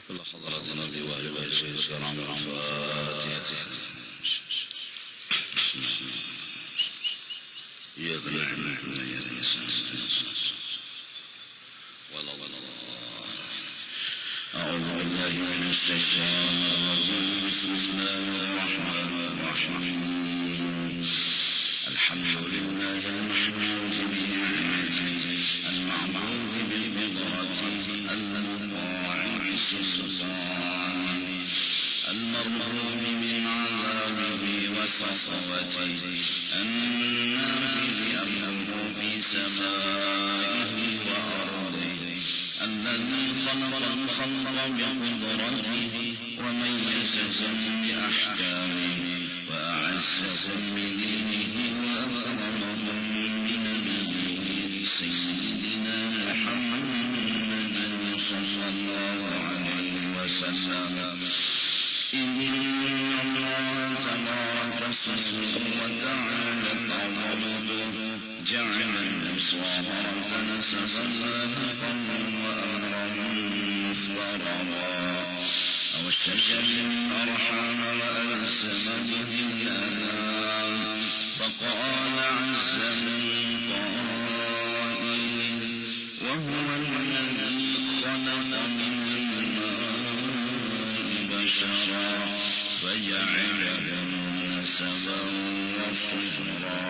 كل حضرات النبي وأهل بيته الكرام الفاتحة. إياك نعبد وإياك نستعين ولا ضل. أعوذ بالله من الشيطان الرجيم. بسم الله الرحمن الرحيم. الحمد لله المحمود بنعمته المعبود بقدرته المطاع بسلطانه المرغوب من عذابه وسخطه النافذ أمره في سمائه وأرضه الذي خلق الخلق بقدرته وميزهم بأحكامه وأعزهم بدينه وأكرمهم بنبيه سيدنا محمد صلى الله عليه وسلم. إن الله تبارك اسمه وتعالى عظمته جعل المصاهرة نسبا لاحقا وأمرا مفترضا وشجر الأرحام وألزم به الأنام فقال عز من قائل وهو الذي خلق من الماء بشرا فجعله نسبا وصهرا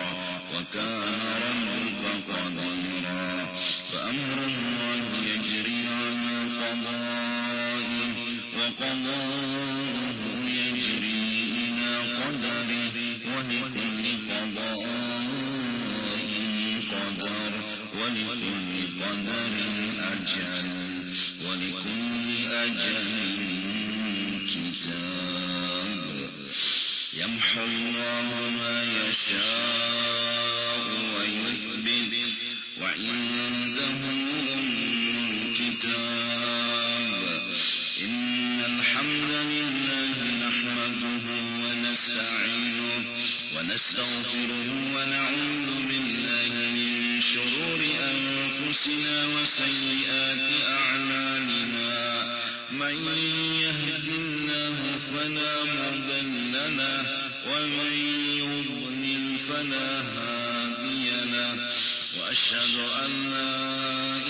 وكان ربك قديرا. فأمر الله يجري على قضائه وقضاءه يجري إلى قدره ولكل قضاء قدر ولكل قدر أجل ولكل أجل كتاب. يمحو الله ما يشاء ويثبت وعنده أم الكتاب. إن الحمد لله نحمده ونستعينه ونستغفره ونعوذ بالله من شرور أنفسنا وسيئات أعمالنا. من يهد الله فلا مضل له ومن يضلل فلا هادي له. وأشهد أن لا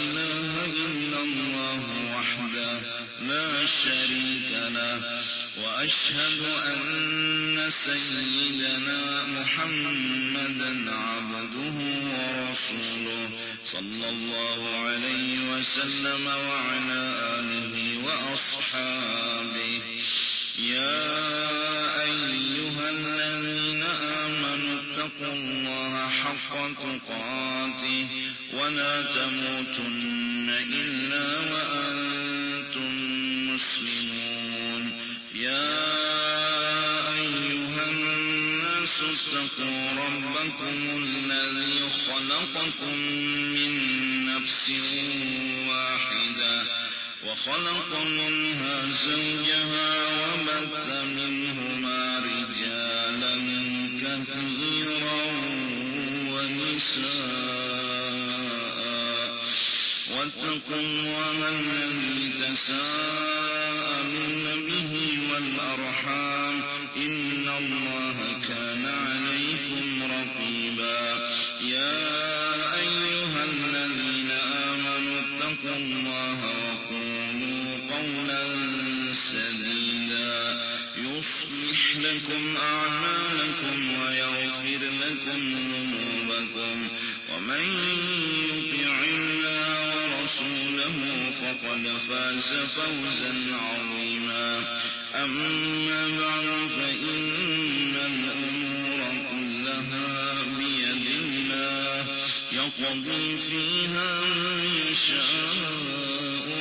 إله إلا الله وحده لا شريك له وأشهد أن سيدنا محمدا عبده ورسوله صلى الله عليه وسلم وعلى آله وأصحابه. يا أيها الذين آمنوا اتقوا الله حق تقاته ولا تموتن إلا وأنتم مسلمون. يا أيها الناس اتقوا ربكم الذي خلقكم من نفس واحدة وخلق منها زوجها وبث منهما رجالا كثيرا ونساء واتقوا الله الذي تساءلون به والأرحام إن الله كان عليكم رقيبا. يا أيها الذين آمنوا اتقوا الله وقولوا قولا سديدا يصلح لكم أعمالكم ويغفر لكم ذنوبكم ومن يطع الله ورسوله فقد فاز فوزا عظيما. أما بعد فإن الأمور كلها بيد الله يقضي فيها ما يشاء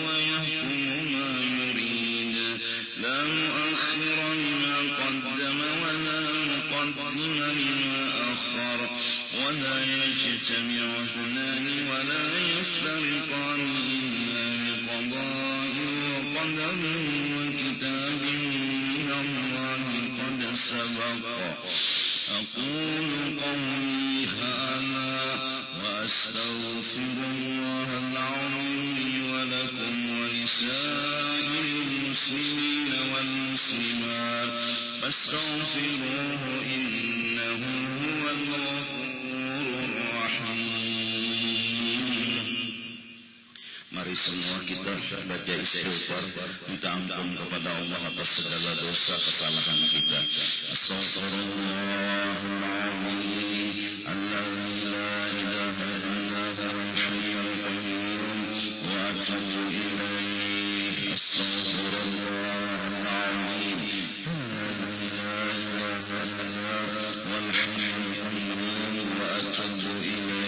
ويحكم ما يريد لا مؤخر لما قدم ولا مقدم لما أخر ولا يجتمع اثنان ولا يفترقان إلا بقضاء وقدر وكتاب من الله قد سبق. أقول قولي هذا وأستغفر الله العظيم لي ولكم ولسائر المسلمين فاستغفروه إنه هو الغفور الرحيم. Mari semua kita baca istighfar, minta ampun kepada Allah atas segala dosa kesalahan kita. Astaghfirullahaladzim alladzi la ilaha illa huwal hayyul qayyum wa atubu ilaihi. Astaghfirullahaladzim alladzi la ilaha illa huwal hayyul qayyum wa atubu ilaihi.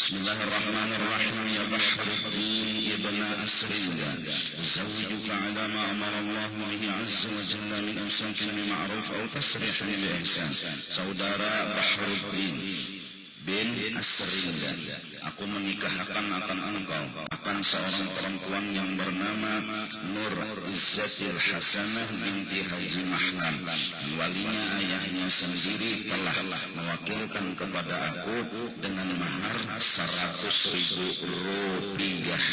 Bismillahirrahmanirrahim. Ya Bahruddin ibn Asrinda, uzawwijuka ala ma amara Allah bihi azza wa jalla min amsakin bil ma'ruf aw tasrihan bil ihsan. Saudara Bahruddin bin Asrinda, aku menikahkan akan engkau akan seorang perempuan yang bernama Nur Izzatil Hasanah binti Haji Mahlan. Walinya ayahnya sendiri telah mewakilkan kepada aku dengan mahar 100.000 rupiah.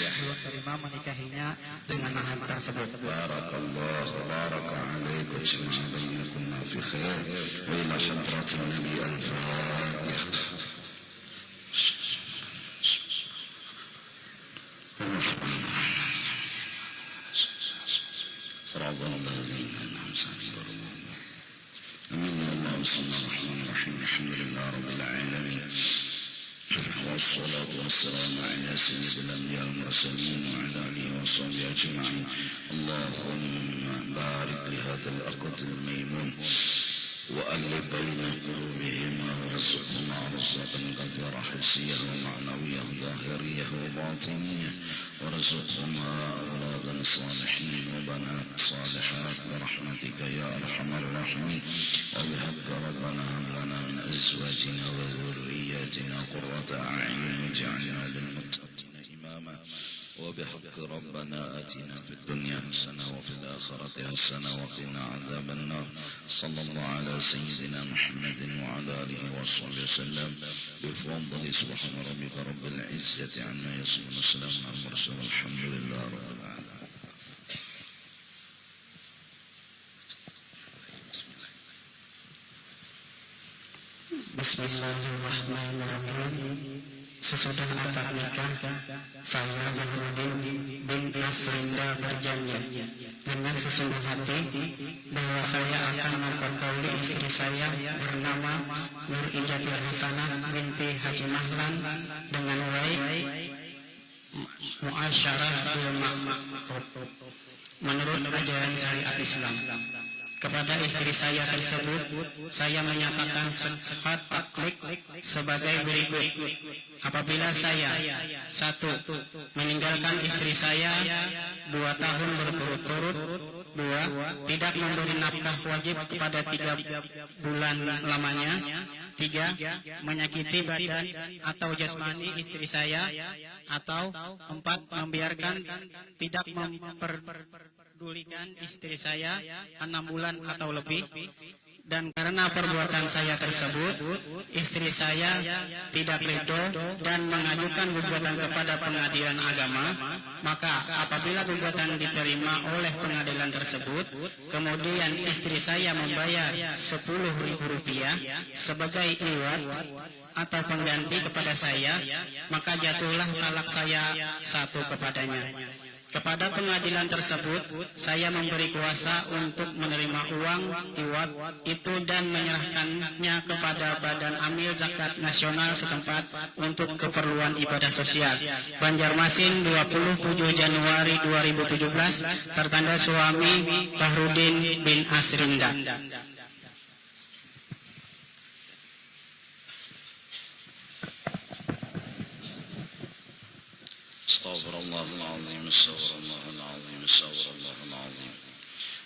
Terima menikahinya dengan mahar tersebut. Barakallah baraka alaikum jami'an bainakum fi khair wa ila hadratin Nabi al-Fatihah. Amin ya Allah. Bismillahirrahmanirrahim. Alhamdulillah rabbil alamin. Wassalatu wassalamu ala sayyidil anbiya wal mursalin wa ala alihi wa sahbihi ajma'in. Allahumma barik li hadzal aqdil maimun wa alif baina qulubihima warzuqhuma rizqan katsira hissiyan wa ma'nawiyan zahiriyan wa batiniyan warzuqhuma awladan salihin wa banat salihat birahmatika ya arhamar rahimin. wa bihaqqi rabbana hab lana min azwajina wa dhurriyyatina qurrata a'yun waj'alna lil muttaqina imama. وبحق ربنا آتنا في الدنيا حسنة وفي الآخرة حسنة وقنا عذاب النار. صلى الله على سيدنا محمد وعلى آله وصحبه وسلم بفضل سبحان ربك رب العزة عما يصفون وسلام على المرسلين والحمد لله رب العالمين. Bismillahirrahmanirrahim. Sesudah akad nikah, saya Bahruddin bin Asrinda berjanji dengan sesungguh hati bahwa saya akan mempergauli istri saya bernama Nur Izzatil Hasanah binti Haji Mahlan dengan baik, muasyarah bil ma'ruf menurut ajaran syariat Islam. Kepada istri saya tersebut, saya menyatakan sifat taklid sebagai berikut. Apabila saya 1. meninggalkan istri saya 2 tahun berturut-turut, 2. tidak memberi nafkah wajib kepada 3 bulan lamanya, 3. menyakiti badan atau jasmani istri saya, atau 4. membiarkan tidak memperdulikan istri saya 6 bulan atau lebih. Dan karena perbuatan saya tersebut, istri saya tidak ridho dan mengajukan gugatan kepada pengadilan agama, maka apabila gugatan diterima oleh pengadilan tersebut, kemudian istri saya membayar 10.000 rupiah sebagai iwat atau pengganti kepada saya, maka jatuhlah talak saya 1 kepadanya. Kepada pengadilan tersebut, saya memberi kuasa untuk menerima uang iwat itu dan menyerahkannya kepada Badan Amil Zakat Nasional setempat untuk keperluan ibadah sosial. Banjarmasin, 27 Januari 2017, tertanda suami Bahruddin bin Asrinda. استغفر الله العظيم استغفر الله العظيم استغفر الله العظيم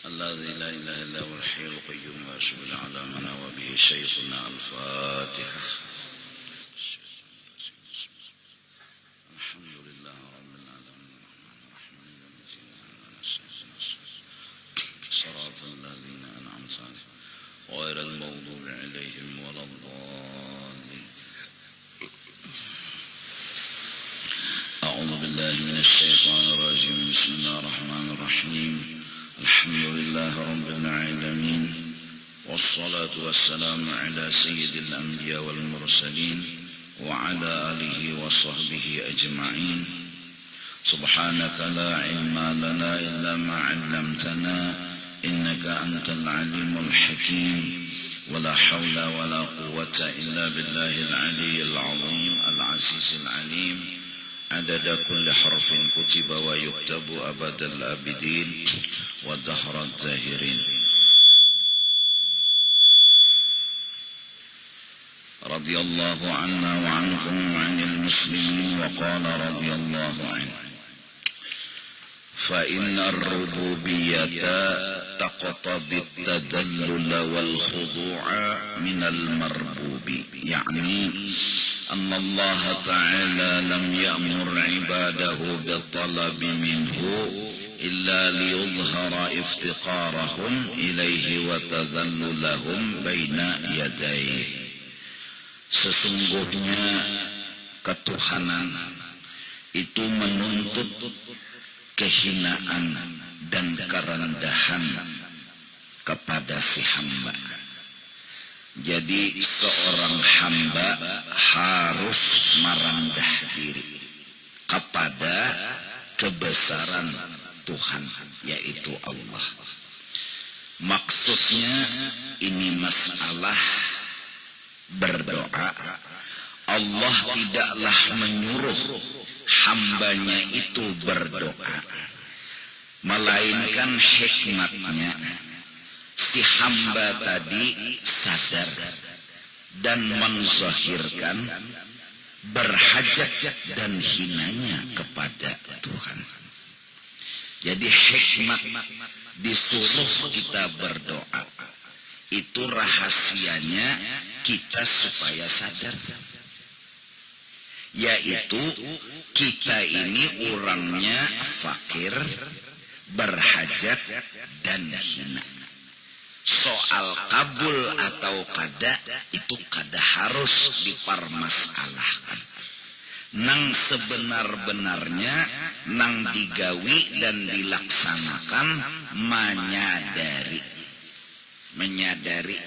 الذي لا إله إلا هو الحي القيوم لا شريك له على من هو به شيخنا. الفاتحة. الحمد لله رب العالمين الرحمن الرحيم صراط الذين أنعمت عليهم غير المغضوب عليهم ولا الضالين. أعوذ بالله من الشيطان الرجيم. بسم الله الرحمن الرحيم. الحمد لله رب العالمين والصلاة والسلام على سيد الأنبياء والمرسلين وعلى آله وصحبه أجمعين. سبحانك لا علم لنا إلا ما علمتنا إنك أنت العليم الحكيم ولا حول ولا قوة إلا بالله العلي العظيم العزيز العليم عدد كل حرف كتب ويكتب أبد الآبدين ودهر الداهرين. رضي الله عنا وعنكم وعن المسلمين. وقال رضي الله عنه فإن الربوبية تقتضي التذلل والخضوع من المربوب، يعني أن الله تعالى لم يأمر عباده بالطلب منه إلا ليظهر افتقارهم إليه وتذللهم بين يديه. Sesungguhnya ketuhanan itu menuntut kehinaan dan kerendahan kepada si hamba. Jadi seorang hamba harus merendah diri kepada kebesaran Tuhan, yaitu Allah. Maksudnya ini masalah berdoa. Allah tidaklah menyuruh hambanya itu berdoa, melainkan hikmatnya si hamba tadi sadar dan menzahirkan berhajat dan hinanya kepada Tuhan. Jadi hikmat disuruh kita berdoa itu rahasianya kita supaya sadar, yaitu kita ini orangnya fakir, berhajat dan hina. Soal kabul atau kada itu kada harus dipermasalahkan. Nang sebenar-benarnya nang digawi dan dilaksanakan menyadari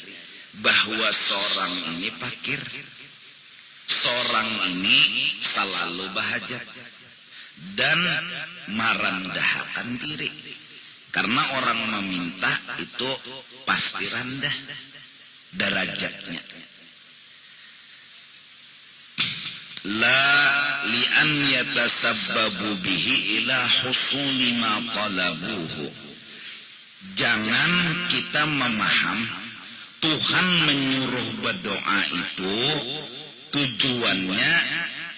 bahwa seorang ini fakir, seorang ini selalu berhajat dan merendahkan diri. Karena orang meminta itu pasti rendah derajatnya. La li'an yatasabbabu bihi ila husuli ma talabuhu. Jangan kita memaham Tuhan menyuruh berdoa itu tujuannya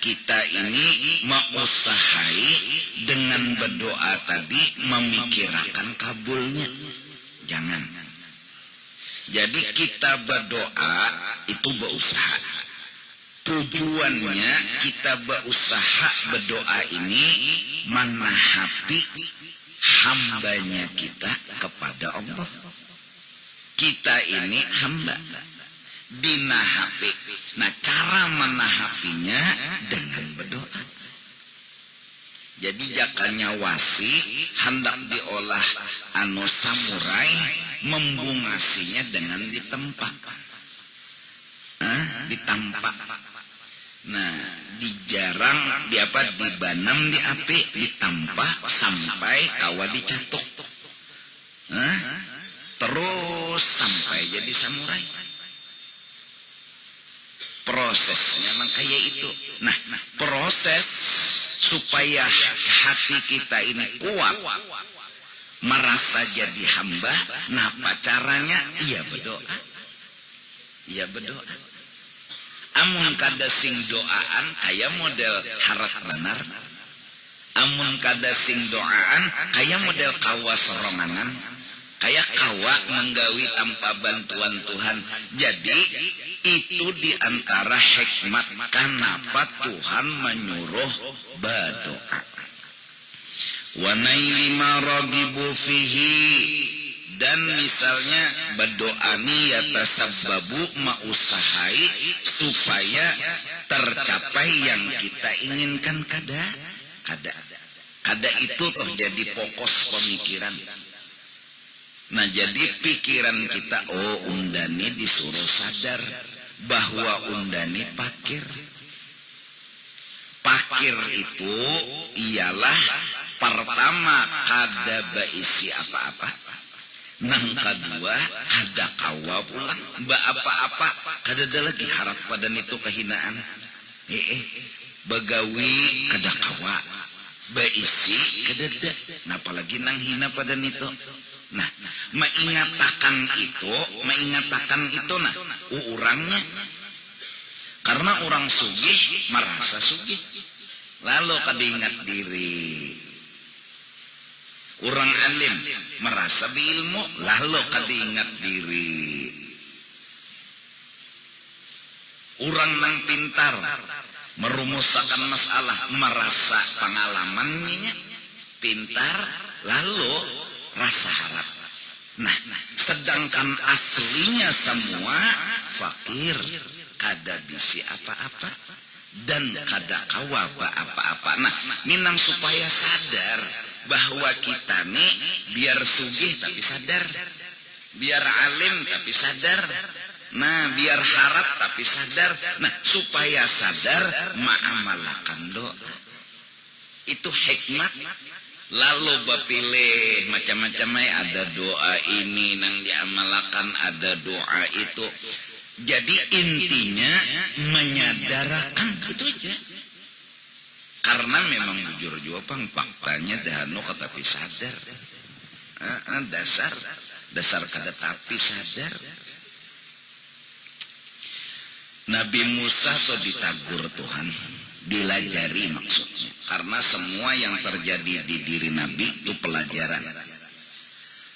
kita ini mengusahai dengan berdoa tadi memikirkan kabulnya. Jangan. Jadi kita berdoa itu berusaha. Tujuannya kita berusaha berdoa ini menahapi hambanya kita kepada Allah. Kita ini hamba dinahapi. Nah, cara menahapinya dengan berdoa. Jadi jakannya wasi hendak diolah samurai membungasinya dengan ditempa. Ditampak. Nah, dijarang dibanam di api, ditampak sampai kawa dicatuk. Terus sampai jadi samurai. Prosesnya memang kayak itu. Nah, proses supaya hati kita ini kuat merasa jadi hamba. Nah, apa caranya? Iya berdoa. Iya berdoa. Amun kada sing doaan kayak model harap benar. Amun kada sing doaan kayak model kawa soronganan, kayak kawa menggawi tanpa bantuan Tuhan. Jadi itu diantara hikmat kenapa Tuhan menyuruh berdoa. Wa naili ma ragibu fihi, dan misalnya berdoani yatasabbabu mausahai supaya tercapai yang kita inginkan kada itu terjadi fokus pemikiran. Nah jadi pikiran kita, oh undani disuruh sadar bahwa undani pakir. Pakir itu ialah pertama kada baisi apa-apa, nang kedua kada kawa pulang ba apa-apa, kada ada lagi harap pada itu kehinaan. Begawi kada kawa, baisi kada ada, nah apalagi nang hina pada itu. Nah, mengatakan itu nah orangnya, karena orang sugih merasa sugih lalu kada ingat diri. Orang alim merasa berilmu lalu kada ingat diri. Orang nang pintar merumuskan masalah merasa pengalamannya pintar lalu rasa harap. Nah, sedangkan aslinya semua fakir, kada bisi apa-apa dan kada kawa apa-apa. Nah, minang supaya sadar bahwa kita nih biar sugih tapi sadar, biar alim tapi sadar, nah biar harap tapi sadar. Nah, supaya sadar ma'amalakan doa. Itu hikmat. Lalu bapilih macam-macam, ada doa ini nang diamalkan, ada doa itu. Jadi intinya menyadarkan itu aja. Karena memang jujur juga faktanya dahano katapi sadar. Dasar kada tapi sadar. Nabi Musa so ditagur Tuhan, dilajari maksudnya. Karena semua yang terjadi di diri Nabi itu pelajaran.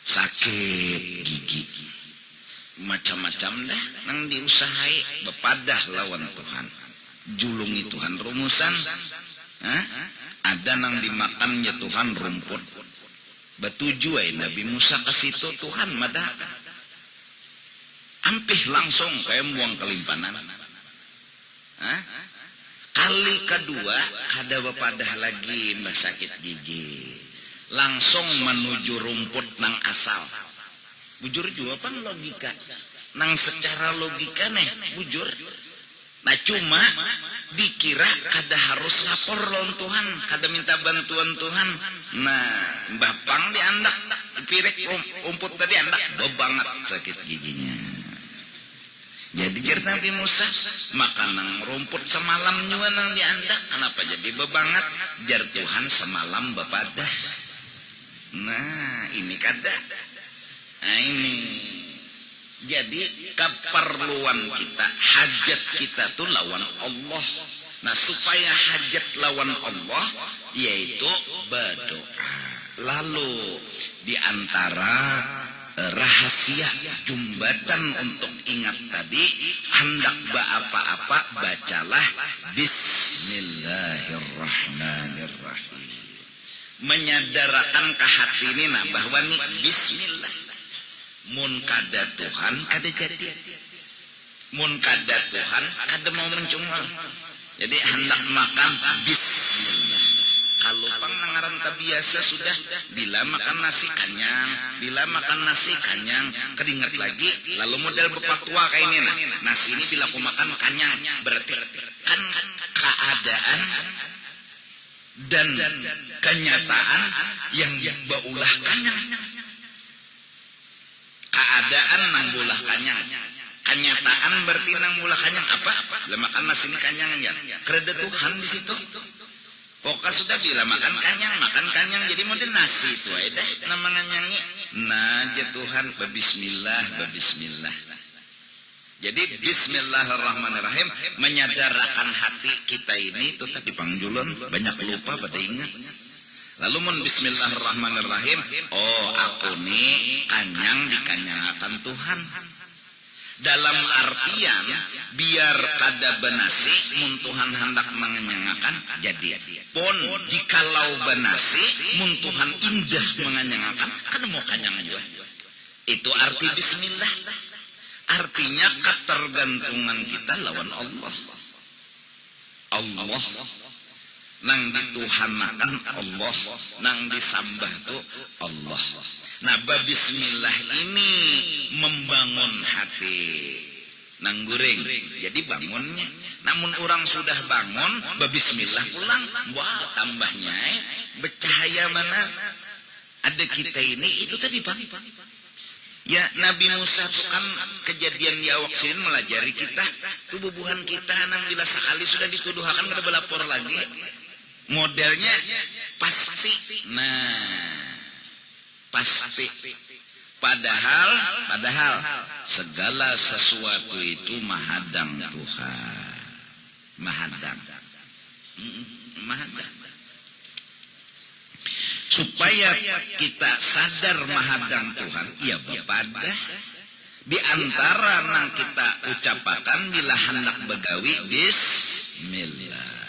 Sakit gigi, macam-macam dah nang diusahai bepadah lawan Tuhan. Julungi Tuhan rumusan. Ada nang dimakannya Tuhan rumput. Batuju Nabi Musa ke situ Tuhan madah. Ampih langsung kayak buang kelimpanan. Kali kedua ada bepadah lagi mbak sakit gigi, langsung menuju rumput nang asal. Bujur juga pan logika, nang secara logika nih bujur. Nah cuma dikira kada harus lapor lawan Tuhan, kada minta bantuan Tuhan. Nah bapang diandak pirek rumput tadi andak bebanget sakit giginya. Jadi jar Nabi Musa makan nang rumput semalam juga nang diandak, kenapa jadi bebanget? Jar Tuhan semalam bepadah. Nah ini kada. Nah ini jadi keperluan kita, hajat kita tuh lawan Allah. Nah supaya hajat lawan Allah yaitu berdoa. Lalu diantara rahasia jembatan untuk ingat tadi, hendak apa-apa bacalah Bismillahirrahmanirrahim. Menyadarkan ke hati ini nah bahwa nih Bismillah. Mun kada Tuhan kada jadi, mun kada Tuhan kada mau mencungol. Jadi hendak makan Bismillah. Kalau pang nangaran biasa sudah bila makan nasi kanyang, bila makan nasi kanyang, kedingat lagi lalu model berpakwa kayak ini nah. Nasi ini bila aku makan kanyang berarti kan keadaan dan kenyataan yang baulah kanyang. Keadaan nang bulah kanyang, kenyataan berarti nang bulah kanyang apa? Bila makan nasi ini kanyang ya. Kereda Tuhan di situ. Pokoknya sudah bila makan kanyang jadi model nasi itu aja nama nganyangi. Nah ya Tuhan babismillah. Jadi Bismillahirrahmanirrahim menyadarkan hati kita ini itu tadi pangjulun banyak lupa pada ingat. Lalu mun bismillahirrahmanirrahim, oh aku nih kanyang dikanyangakan Tuhan. Dalam artian biar kada benasi mun Tuhan hendak menganyangakan jadi. Pon jikalau benasi mun Tuhan indah menganyangakan kan mau kanyang juga. Itu arti bismillah. Artinya ketergantungan kita lawan Allah. Allah nang dituhanakan Allah, nang disambah tuh Allah. Nah, bismillah ini membangun hati nang guring. Jadi bangunnya. Namun orang sudah bangun, bismillah pulang, wah tambahnya bercahaya mana? Ada kita ini itu tadi Bang. Ya Nabi Musa itu kan kejadian di awak sini melajari kita, tubuhan kita nang bila sekali sudah dituduhakan kada berlapor lagi. Modelnya pasti. Nah, pasti. Padahal segala sesuatu itu mahadang Tuhan. Mahadang. Supaya kita sadar mahadang Tuhan, ya bapadah. Di antara nang kita ucapakan bila hendak begawi bismillah.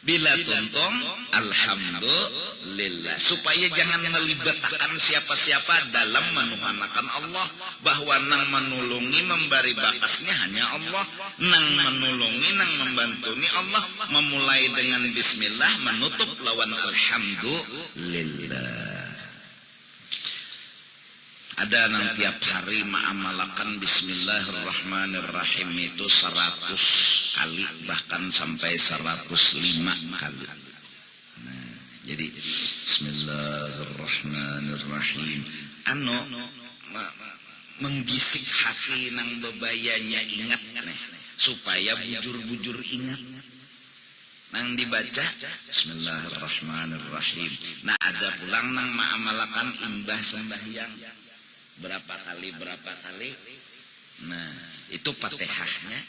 Bila tuntong alhamdulillah. Supaya jangan melibatkan siapa-siapa dalam menuhanakan Allah. Bahwa nang menulungi memberi bakasnya hanya Allah. Nang menulungi, nang membantuni Allah. Memulai dengan bismillah, menutup lawan alhamdulillah. Ada nang tiap hari mengamalkan bismillahirrahmanirrahim itu 100 kali, bahkan sampai 105 kali. Nah, jadi bismillahirrahmanirrahim menggisik hati nang bebayanya ingat nih, supaya bujur-bujur ingat. Nang dibaca bismillahirrahmanirrahim. Nah, ada pulang nang mengamalkan imbah sembahyang. Berapa kali? Nah, itu Fatihahnya.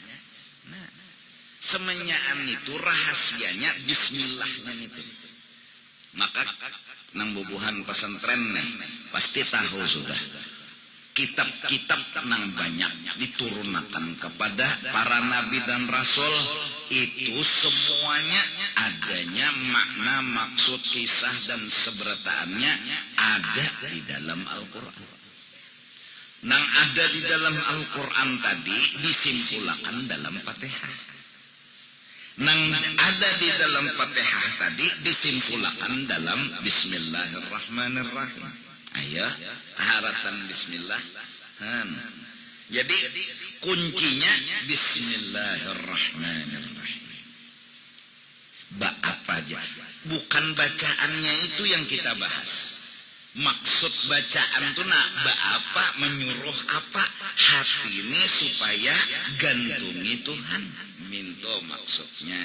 Nah, semenyaan itu rahasianya bismillahnya itu. Maka nang bubuhan pesantren nih pasti tahu sudah. Kitab-kitab nang banyak diturunkan kepada para nabi dan rasul itu semuanya adanya makna, maksud, kisah dan seberataannya ada di dalam Al-Qur'an. Nang ada di dalam Al-Quran tadi disimpulkan dalam Fatihah. Nang ada di dalam Fatihah tadi disimpulkan dalam bismillahirrahmanirrahim. Ayo, taharatan bismillah. Jadi kuncinya bismillahirrahmanirrahim. Apa aja? Bukan bacaannya itu yang kita bahas. Maksud bacaan itu nak apa, menyuruh apa hati ini supaya gantungi Tuhan, minta maksudnya.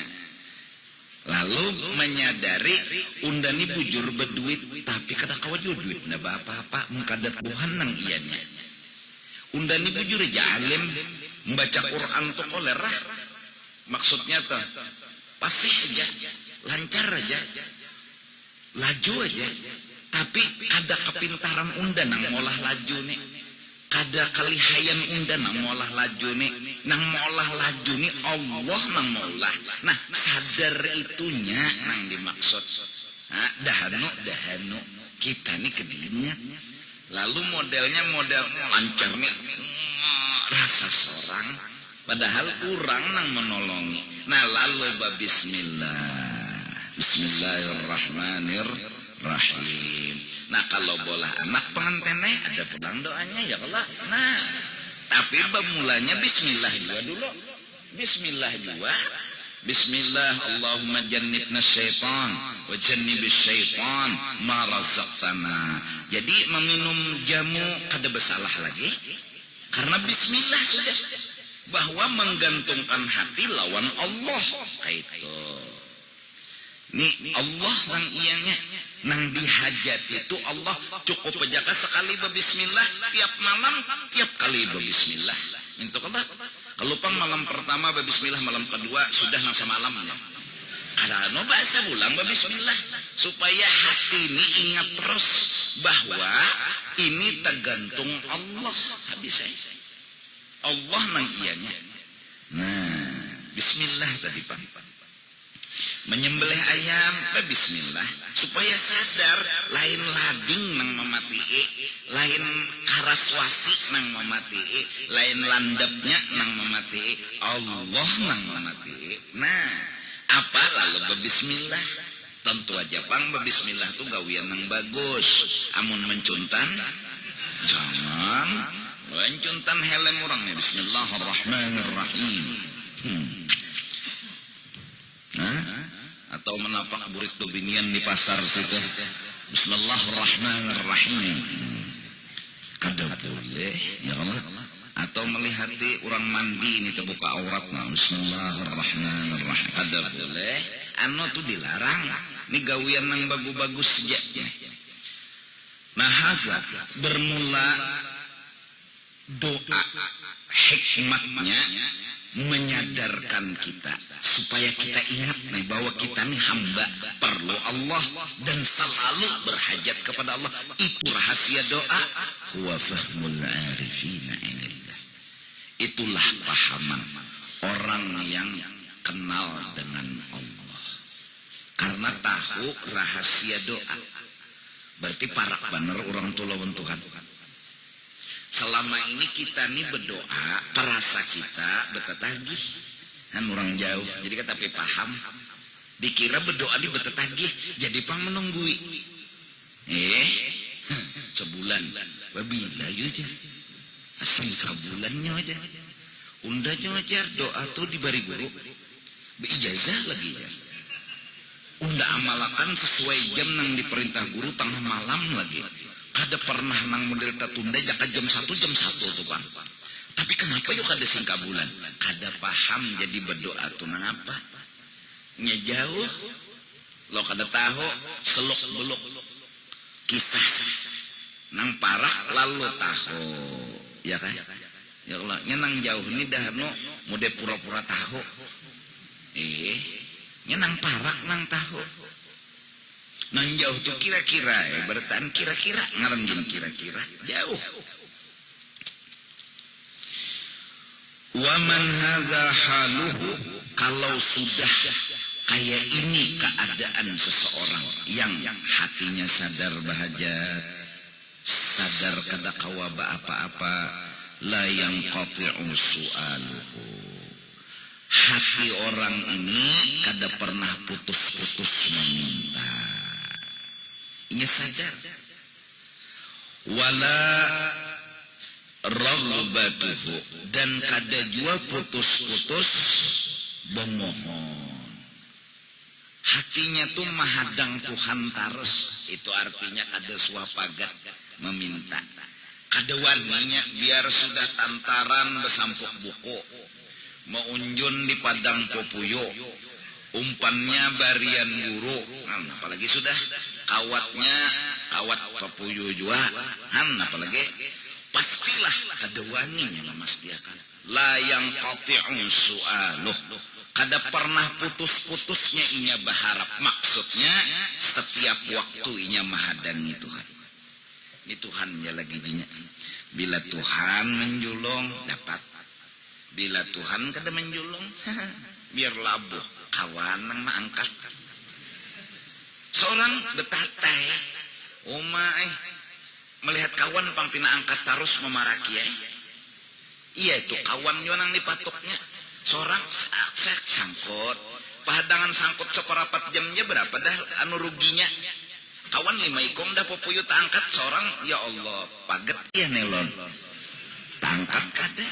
Lalu menyadari undani bujur berduit, tapi kata kawaju duit ndak apa-apa, mengkadat Tuhan nang ianya. Undani bujur aja alim, membaca Quran tuh kolerah. Maksudnya tuh pasti aja, lancar aja, laju aja. Tapi kada kepintaran unda nang molah laju nih, kada kelihayan unda nang molah laju nih, nang molah laju nih Allah nang molah. Nah, sadar itunya nang dimaksud. Nah, dahanu kita nih kedinya. Lalu modelnya model lancar nih, rasa sorang, padahal kurang nang menolongi. Nah, lalu Bismillahirrahmanirrahim. Nah, kalau bola anak pengantinnya ada pulang doanya ya Allah. Nah, tapi bemulanya bismillah juga dulu. Bismillah juga. Bismillah Allahumma jannibna syaitan wa jannibis syaitan ma razaqtana. Jadi meminum jamu kada bersalah lagi karena bismillah sudah, bahwa menggantungkan hati lawan Allah kayak itu. Nih Allah nang ianya nang dihajat itu Allah cukup penjaga sekali berbismillah tiap malam, tiap kali berbismillah. Minta Allah. Kalau pang malam pertama berbismillah, malam kedua sudah nang semalamnya. Karena bahasa ulang bismillah supaya hati ini ingat terus bahwa ini tergantung Allah. Habis saya. Allah nang ianya. Nah, bismillah tadi Pak. Menyembelih ayam bismillah supaya sadar lain lading nang mematii, lain karaswasi nang mematii, lain landapnya nang mematii, Allah nang mematii. Nah, apa lalu bismillah? Tentu aja Pang bismillah tuh gawian nang bagus. Amun mencuntan jangan mencuntan helm orangnya bismillahirrahmanirrahim. Atau menapak burik dobinian di pasar situ bismillahirrahmanirrahim. Kada boleh ya Allah. Atau melihati orang mandi ini terbuka auratnya bismillahirrahmanirrahim. Kada boleh. Anu tuh dilarang. Ini gawian yang bagus-bagus saja. Nah hadza bermula doa hikmatnya menyadarkan kita supaya kita ingat nih bahwa kita nih hamba perlu Allah dan selalu berhajat kepada Allah. Itu rahasia doa. Wa fahmul arifina inillah. Itulah pahaman orang yang kenal dengan Allah. Karena tahu rahasia doa. Berarti parak bener orang tulawan Tuhan. Selama ini kita nih berdoa, perasa kita betetagih. Kan orang jauh, jadi kata tapi paham. Dikira berdoa di betetagih, jadi pang menunggui. Sebulan. Babila aja. Asal sebulannya aja. Undanya aja doa tuh diberi guru. Beijazah lagi ya. Unda amalakan sesuai jam nang diperintah guru tengah malam lagi. Kada pernah nang model tertunda jaka jam 1 tuh Bang. Tapi kenapa yuk kada singka bulan? Kada paham jadi berdoa tuh nang apa? Nya jauh. Lo kada tahu seluk beluk kisah nang parah lalu tahu. Ya kan? Ya Allah, nya nang jauh ini dah no mode pura-pura tahu. Nya nang parak nang tahu. Nang jauh tuh kira-kira bertahan kira-kira ngaranggin kira-kira jauh. Wa man hadza haluhu, kalau sudah kayak ini keadaan seseorang yang hatinya sadar bahajat, sadar kada kawaba apa-apa, la yang qati'u su'aluhu. Hati orang ini kada pernah putus-putus meminta. Ini sadar. Wala raghbatuhu, dan kada jua putus-putus memohon. Hatinya tuh mahadang Tuhan terus. Itu artinya kada suapagat meminta. Kada waninya biar sudah tantaran besampuk buku. Meunjun di padang popuyo. Umpannya barian guru. Apalagi sudah kawatnya kawat popuyo juga. Apalagi pastilah kada waninya memastiakan. La yang qati'u su'aluh, kada pernah putus-putusnya inya berharap. Maksudnya setiap waktu inya mahadangi Tuhan. Ini Tuhan ya lagi dinya. Bila Tuhan menjulung dapat. Bila Tuhan kada menjulung biar labuh kawan nang maangkat. Seorang betatai umai melihat kawan pangpina angkat terus memaraki iya itu kawan yo nang dipatuknya. Seorang sangkut pahadangan sangkut seperapat jamnya berapa dah anu ruginya. Kawan 5 ikong dah popuyut angkat seorang, ya Allah paget ya nelon tangkat kada.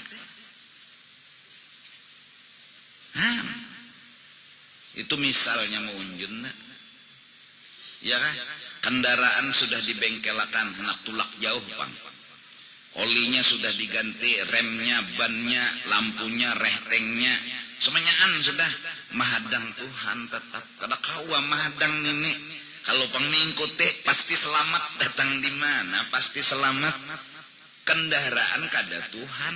Itu misalnya mau unjun ya kan, kendaraan sudah dibengkelakan hendak tulak jauh Bang, olinya sudah diganti, remnya, bannya, lampunya, rehtengnya, semuanyaan sudah mahadang Tuhan tetap kada kawa mahadang ini. Kalau Pang mengikuti pasti selamat, datang di mana pasti selamat. Kendaraan kada Tuhan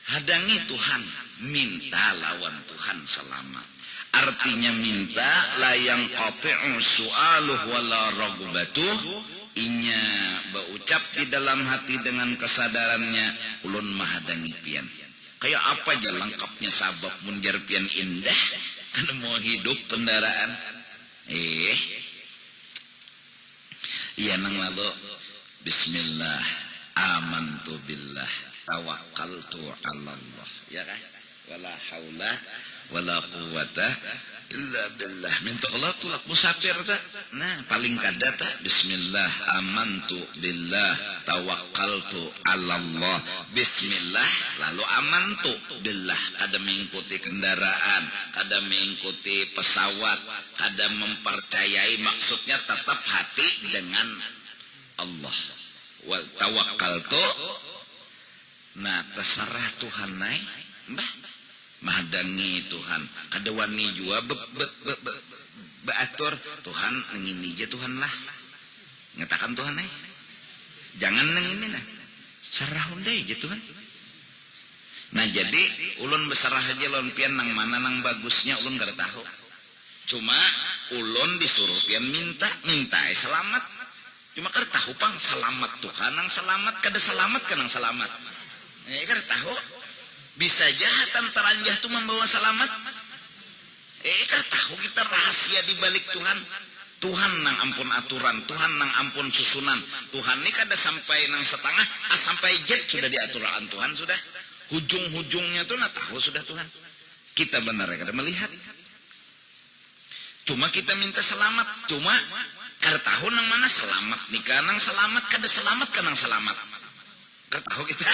hadangi Tuhan, minta lawan Tuhan selamat. Artinya minta la yang qati'u su'aluh wala ragbatuh, inya berucap di dalam hati dengan kesadarannya ulun mahadangi pian. Kayak apa aja lengkapnya sabab munjar pian indah kan mau hidup kendaraan. Iya nang lalu bismillah amantu billah tawakkaltu 'ala Allah, ya kan? Wala haula wala quwata illa billah. Minta Allah tulak musafir ta. Nah, paling kada ta bismillah amantu billah tawakkaltu 'ala Allah. Bismillah lalu amantu billah, kada mengikuti kendaraan, kada mengikuti pesawat, kada mempercayai, maksudnya tetap hati dengan Allah. Wa tawakkaltu, nah terserah Tuhan naik mbah mahadangi Tuhan kada wani jua beatur Tuhan ngini aja Tuhan lah ngatakan Tuhan jangan ngini nah sarah hundai aja Tuhan. Nah jadi ulun besarah saja ulun pian nang mana nang bagusnya ulun kada tahu, cuma ulun disuruh pian minta selamat, cuma kada tahu pang selamat Tuhan nang selamat kada selamat kan nang selamat kada tahu. Bisa jahat teranjah itu membawa selamat. Kada tahu kita rahasia di balik Tuhan. Tuhan nang ampun aturan, Tuhan nang ampun susunan. Tuhan ini kada sampai nang setengah, sampai jet sudah diaturan Tuhan sudah. Hujung-hujungnya tuh nak tahu sudah Tuhan. Kita benar kada melihat. Cuma kita minta selamat, cuma kada tahu nang mana selamat nikah nang selamat kada selamat kan nang selamat. Kada tahu kita.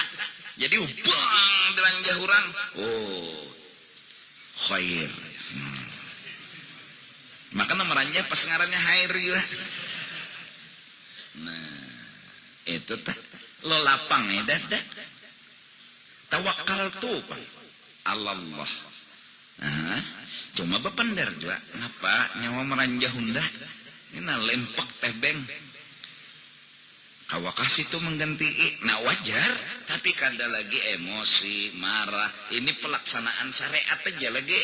Jadi ubang dengan jahurang, khair. Maka meranjah pas ngarannya khair juga. Nah, itu tak lo lapang dadak. Tawakal tuh Pak Allah. Nah, cuma bepender juga. Kenapa nyawa meranjah hundah? Ini lempak tebeng. Kawakas itu mengganti, nah wajar, tapi kada lagi emosi, marah. Ini pelaksanaan syariat aja lagi.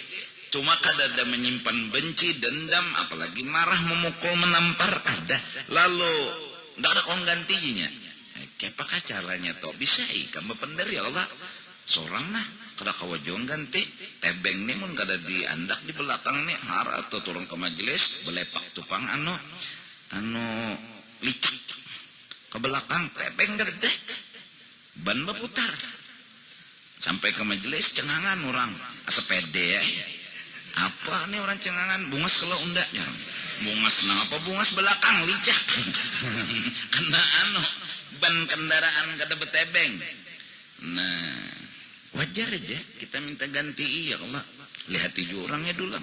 Cuma kada ada menyimpan benci, dendam, apalagi marah, memukul, menampar, ada. Lalu, tidak ada kong gantinya. Kepakah caranya toh? Bisa ikan bepender ya Allah. Seorang nah, kada kawajong ganti. Tebeng ni mun kada diandak di belakang ni, har atau turun ke majelis, belepak tupang anu licak. Ke belakang tebeng gede ban berputar sampai ke majelis cengangan orang sepede apa nih orang cengangan bungas kalau undaknya bungas nah apa bungas belakang licak kena ban kendaraan kada betebeng. Nah wajar aja kita minta ganti ya Allah, lihat tujuh orangnya dulu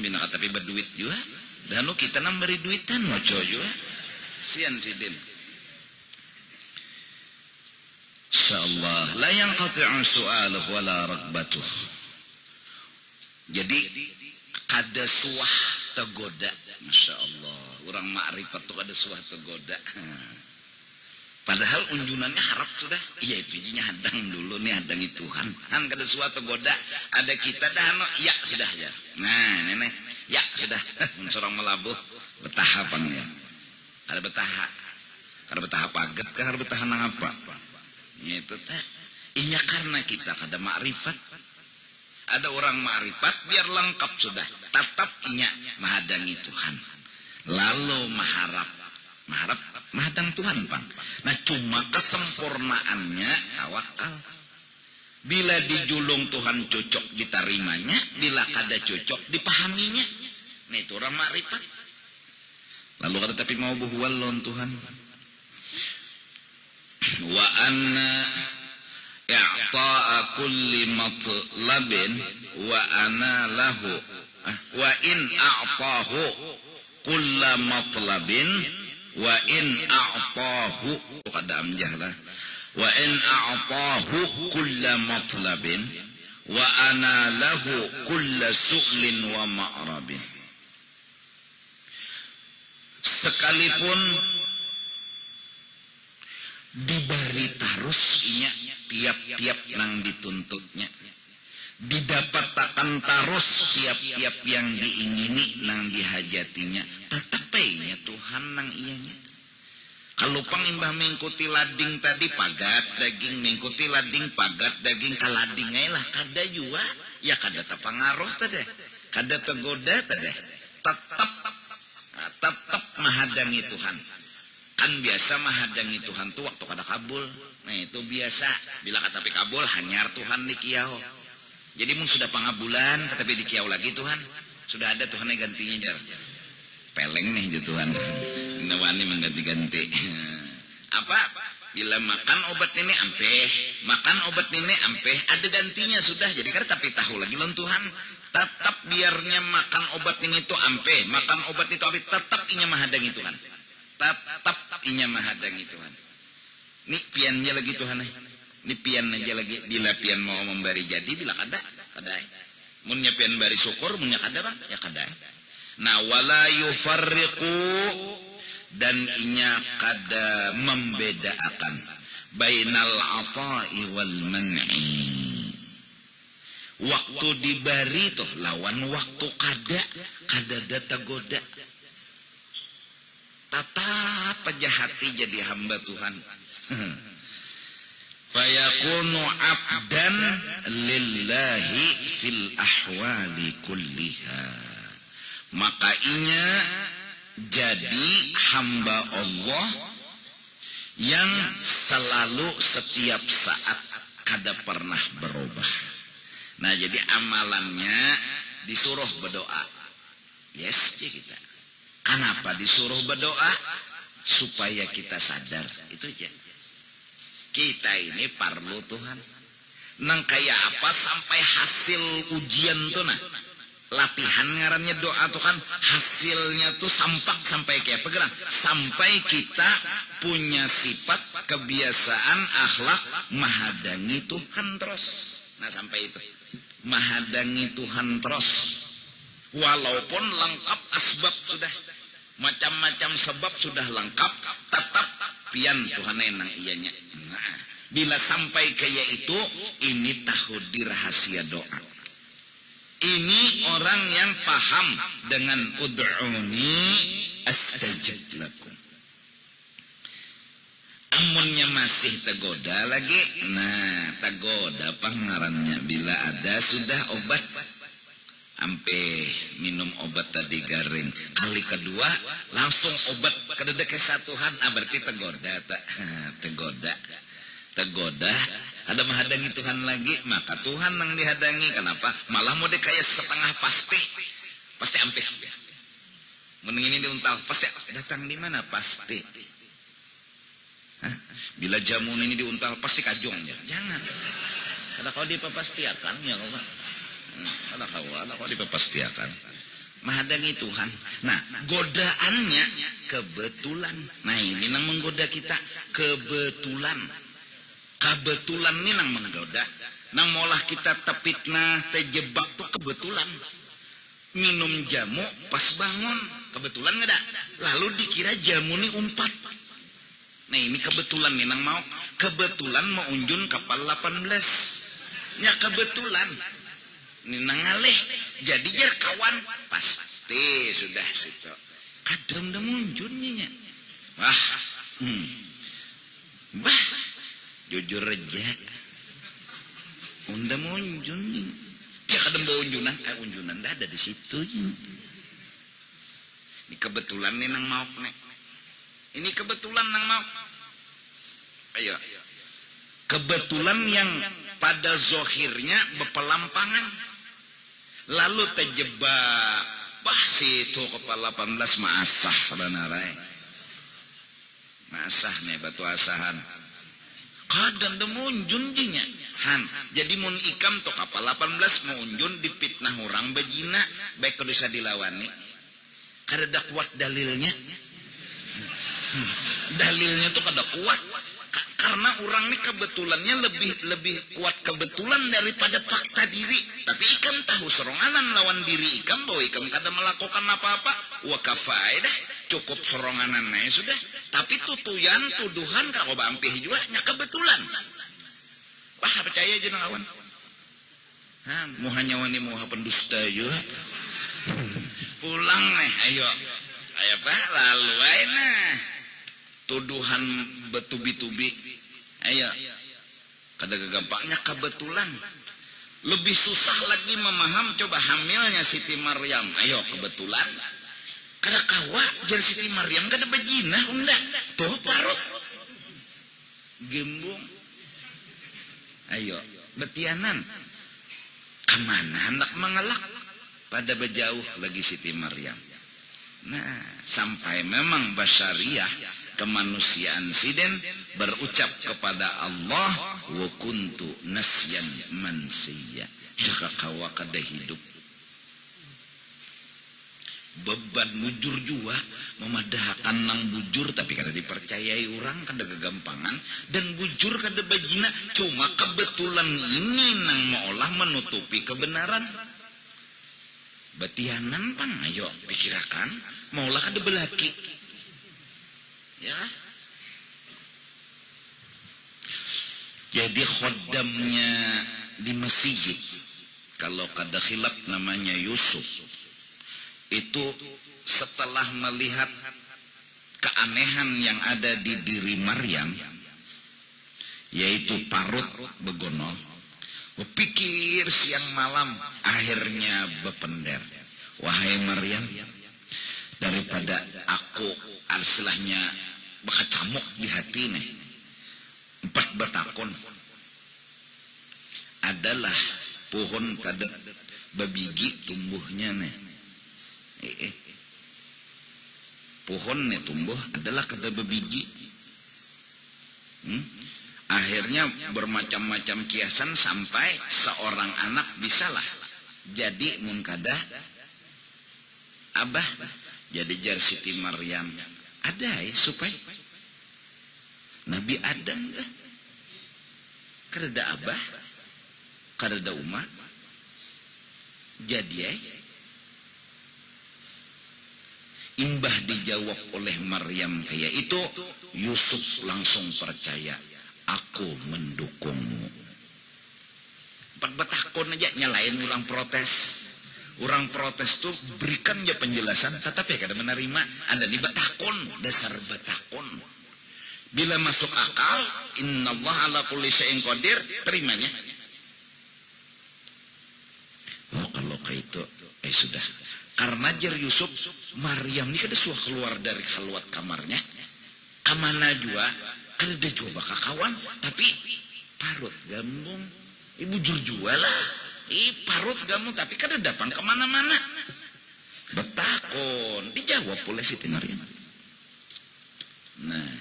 bina tapi berduit juga dan kita nambari duitan moco juga sian sidin. Insyaallah la yanqati'u su'aluh wala ragbatuh. Jadi kada suah tergoda, masyaallah. Orang makrifat tuh kada suah tergoda. Padahal unjunannya harap sudah. Iya itu jinya hadang dulu nih hadangi Tuhan. Han kada suah tergoda. Ada kita dah ya sudah ya. Nah, nenek ya sudah. Mun sorang melabuh betah pangnya. Kada betah paget kada betah nang apa. Itu teh inya karena kita kada makrifat. Ada orang makrifat biar lengkap sudah tetap inya mahadangi Tuhan lalu mahadang Tuhan Pak. Nah cuma kesempurnaannya tawakal. Bila dijulung Tuhan cocok ditarimanya, bila kada cocok dipahaminya. Nah itu orang makrifat. Lalu kata tapi mau buhuwallon Tuhan wa anna i'ta'a kulli matlabin wa ana lahu wa in a'tahu kulla matlabin wa in a'tahu kada amjah lah wa in a'tahu kulla matlabin wa ana lahu kulla su'lin wa ma'rabin. Sekalipun diberi tarus inya tiap-tiap nang dituntutnya, didapat akan tarus tiap-tiap yang diingini nang dihajatinya tetepainya Tuhan nang ianya. Kalau pangimbah mengikuti lading tadi pagat daging, mengikuti lading pagat daging, kalading lah kada jua ya kada tapangaruh tadi, kada tegoda tadi, tetap mahadangi Tuhan. Kan biasa mahadangi Tuhan tuh waktu kada kabul. Nah itu biasa, bila katapi kabul hanyar Tuhan di kiau. Jadi mun sudah pangabulan tetapi di kiau lagi Tuhan, sudah ada Tuhan yang gantinya jar. Peleng nih di Tuhan. Nawani mengganti-ganti. Apa? Bila makan obat ini ampeh, makan obat ini ampeh, ada gantinya sudah. Jadi kan tapi tahu lagi lon Tuhan. Tetap biarnya makan obat ini itu ampeh, makan obat itu ampeh, tetap inya mahadangi Tuhan. Tetap inya mahadangi Tuhan. Nih piannya lagi Tuhan. Ini pian aja lagi. Bila pian mau memberi jadi, bila kada. Munnya pian bari syukur, munnya kada bang, ya kada. Nah wala yufarriqu, dan inya kada membedakan bainal ata'i wal man'i. Waktu diberi tuh lawan waktu kada data goda. Tatap aja hati jadi hamba Tuhan. Fayakunu abdan lillahi fil ahwali kulliha. Maka inya jadi hamba Allah yang selalu setiap saat kada pernah berubah. Nah jadi amalannya disuruh berdoa. Yes kita. Kenapa disuruh berdoa? Supaya kita sadar. Itu aja. Kita ini parlu Tuhan. Nang kayak apa sampai hasil ujian tuh nah. Latihan ngarannya doa tuh kan hasilnya tuh sampai kayak pegeran. Sampai kita punya sifat kebiasaan akhlak mahadangi Tuhan terus. Nah sampai itu. Mahadangi Tuhan terus. Walaupun lengkap asbab sudah. Macam-macam sebab sudah lengkap. Tetap pian Tuhan enang ianya. Nah, bila sampai kayak itu, ini tahu di rahasia doa. Ini orang yang paham dengan ud'uni astajib lakum. Amunnya masih tegoda lagi, nah tegoda pangarannya bila ada sudah obat. Ampe minum obat tadi garing. Kali kedua langsung obat kedede kesatuan. Berarti tegoda tak? Tegoda. Ada menghadangi Tuhan lagi, maka Tuhan yang dihadangi. Kenapa? Malah mau kayak setengah pasti ampe. Mending ini diuntal, pasti datang di mana? Pasti. Hah? Bila jamun ini diuntal, pasti kajong ya. Jangan. Karena kalau dipastiakan ya, Pak. Ada kau dipastiakan. Menhadangi Tuhan. Nah, godaannya kebetulan. Nah, ini yang menggoda kita kebetulan. Kebetulan ini yang menggoda. Nang molah kita tepitnah terjebak tuh kebetulan. Minum jamu pas bangun kebetulan nggak ada. Lalu dikira jamu ini umpat. Nah ini kebetulan nih nang mau. Kebetulan mau unjun kapal 18. Ya kebetulan. Ini nang ngalih. Jadi jar kawan pasti sudah situ. Kadang udah munjunnya. Wah. Wah. Jujur aja. Unda munjun. Dia kadang bawa unjunan. Unjunan dah ada di situ. Ini kebetulan nih nang mau nek. Ini kebetulan nang mau. Ayo. Kebetulan yang pada zohirnya berpelampangan. Lalu terjebak. Wah situ kepala 18 maasah sebenarnya. Maasah nih batu asahan. Kadang demunjun jinya. Han, jadi mun ikam to kapal 18 mau unjun dipitnah orang bajina baik kalau bisa dilawani. Kada kuat dalilnya. Dalilnya tuh kada kuat. Karena orang ini kebetulannya lebih kuat kebetulan daripada fakta diri. Tapi ikam tahu seronganan lawan diri ikam bahwa ikam kada melakukan apa-apa. Wa kafai dah cukup seronganan nih sudah. Tapi tuduhan kalau bampih juga nya kebetulan. Wah percaya aja nang awan. Mau hanya wani mau pendusta juga. Pulang nih, ayo Pak, lalu ayo tuduhan betubi-tubi, ayo. Kada gampangnya kebetulan. Lebih susah lagi memaham coba hamilnya Siti Maryam. Ayo kebetulan. Kada kawa jadi Siti Maryam kada bajinah unda. Tuh parut. Gembung. Ayo betianan. Kemana hendak mengelak? Pada berjauh lagi Siti Maryam. Nah, sampai memang basyariah kemanusiaan siden berucap kepada Allah, wa kuntu nasyan mansiya. Jaka kawa kada hidup. Beban bujur juga memadahkan nang bujur tapi kada dipercayai orang kada kegampangan dan bujur kada bajina cuma kebetulan ini nang maolah menutupi kebenaran. Batianan pang ayo pikirakan maulah kada belaki. Ya. Jadi khodamnya di masjid kalau kada khilaf namanya Yusuf. Itu setelah melihat keanehan yang ada di diri Maryam, yaitu parut begono, berpikir siang malam, akhirnya bepender. Wahai Maryam, daripada aku istilahnya bekacamuk di hati nih, 4 betakon adalah pohon kada babigi tumbuhnya nih. Pohon nih tumbuh adalah kada babigi. Akhirnya bermacam-macam kiasan sampai seorang anak bisalah jadi mun kada abah. Jadi jar Siti Maryam ada supaya Nabi Adam dah kada ada abah kada ada umat jadi imbah dijawab oleh Maryam kayak itu, Yusuf langsung percaya, aku mendukungmu. 4 betakon aja nyalain orang protes. Orang protes tuh berikan aja penjelasan, tetapi kada menerima. Anda di betakon, dasar betakon. Bila masuk akal, innallaha ala kulli syai'in qadir, terimanya. Oh kalau kayak itu, sudah. Karena jar Yusuf, Maryam ini kada suah keluar dari halwat kamarnya. Kamana juga, kada ada juga bakal kawan. Tapi parut gambung, ibu jujur lah. Parut gambung, tapi kada datang kemana-mana. Betakon, dijawab oleh Siti Maryam. Nah,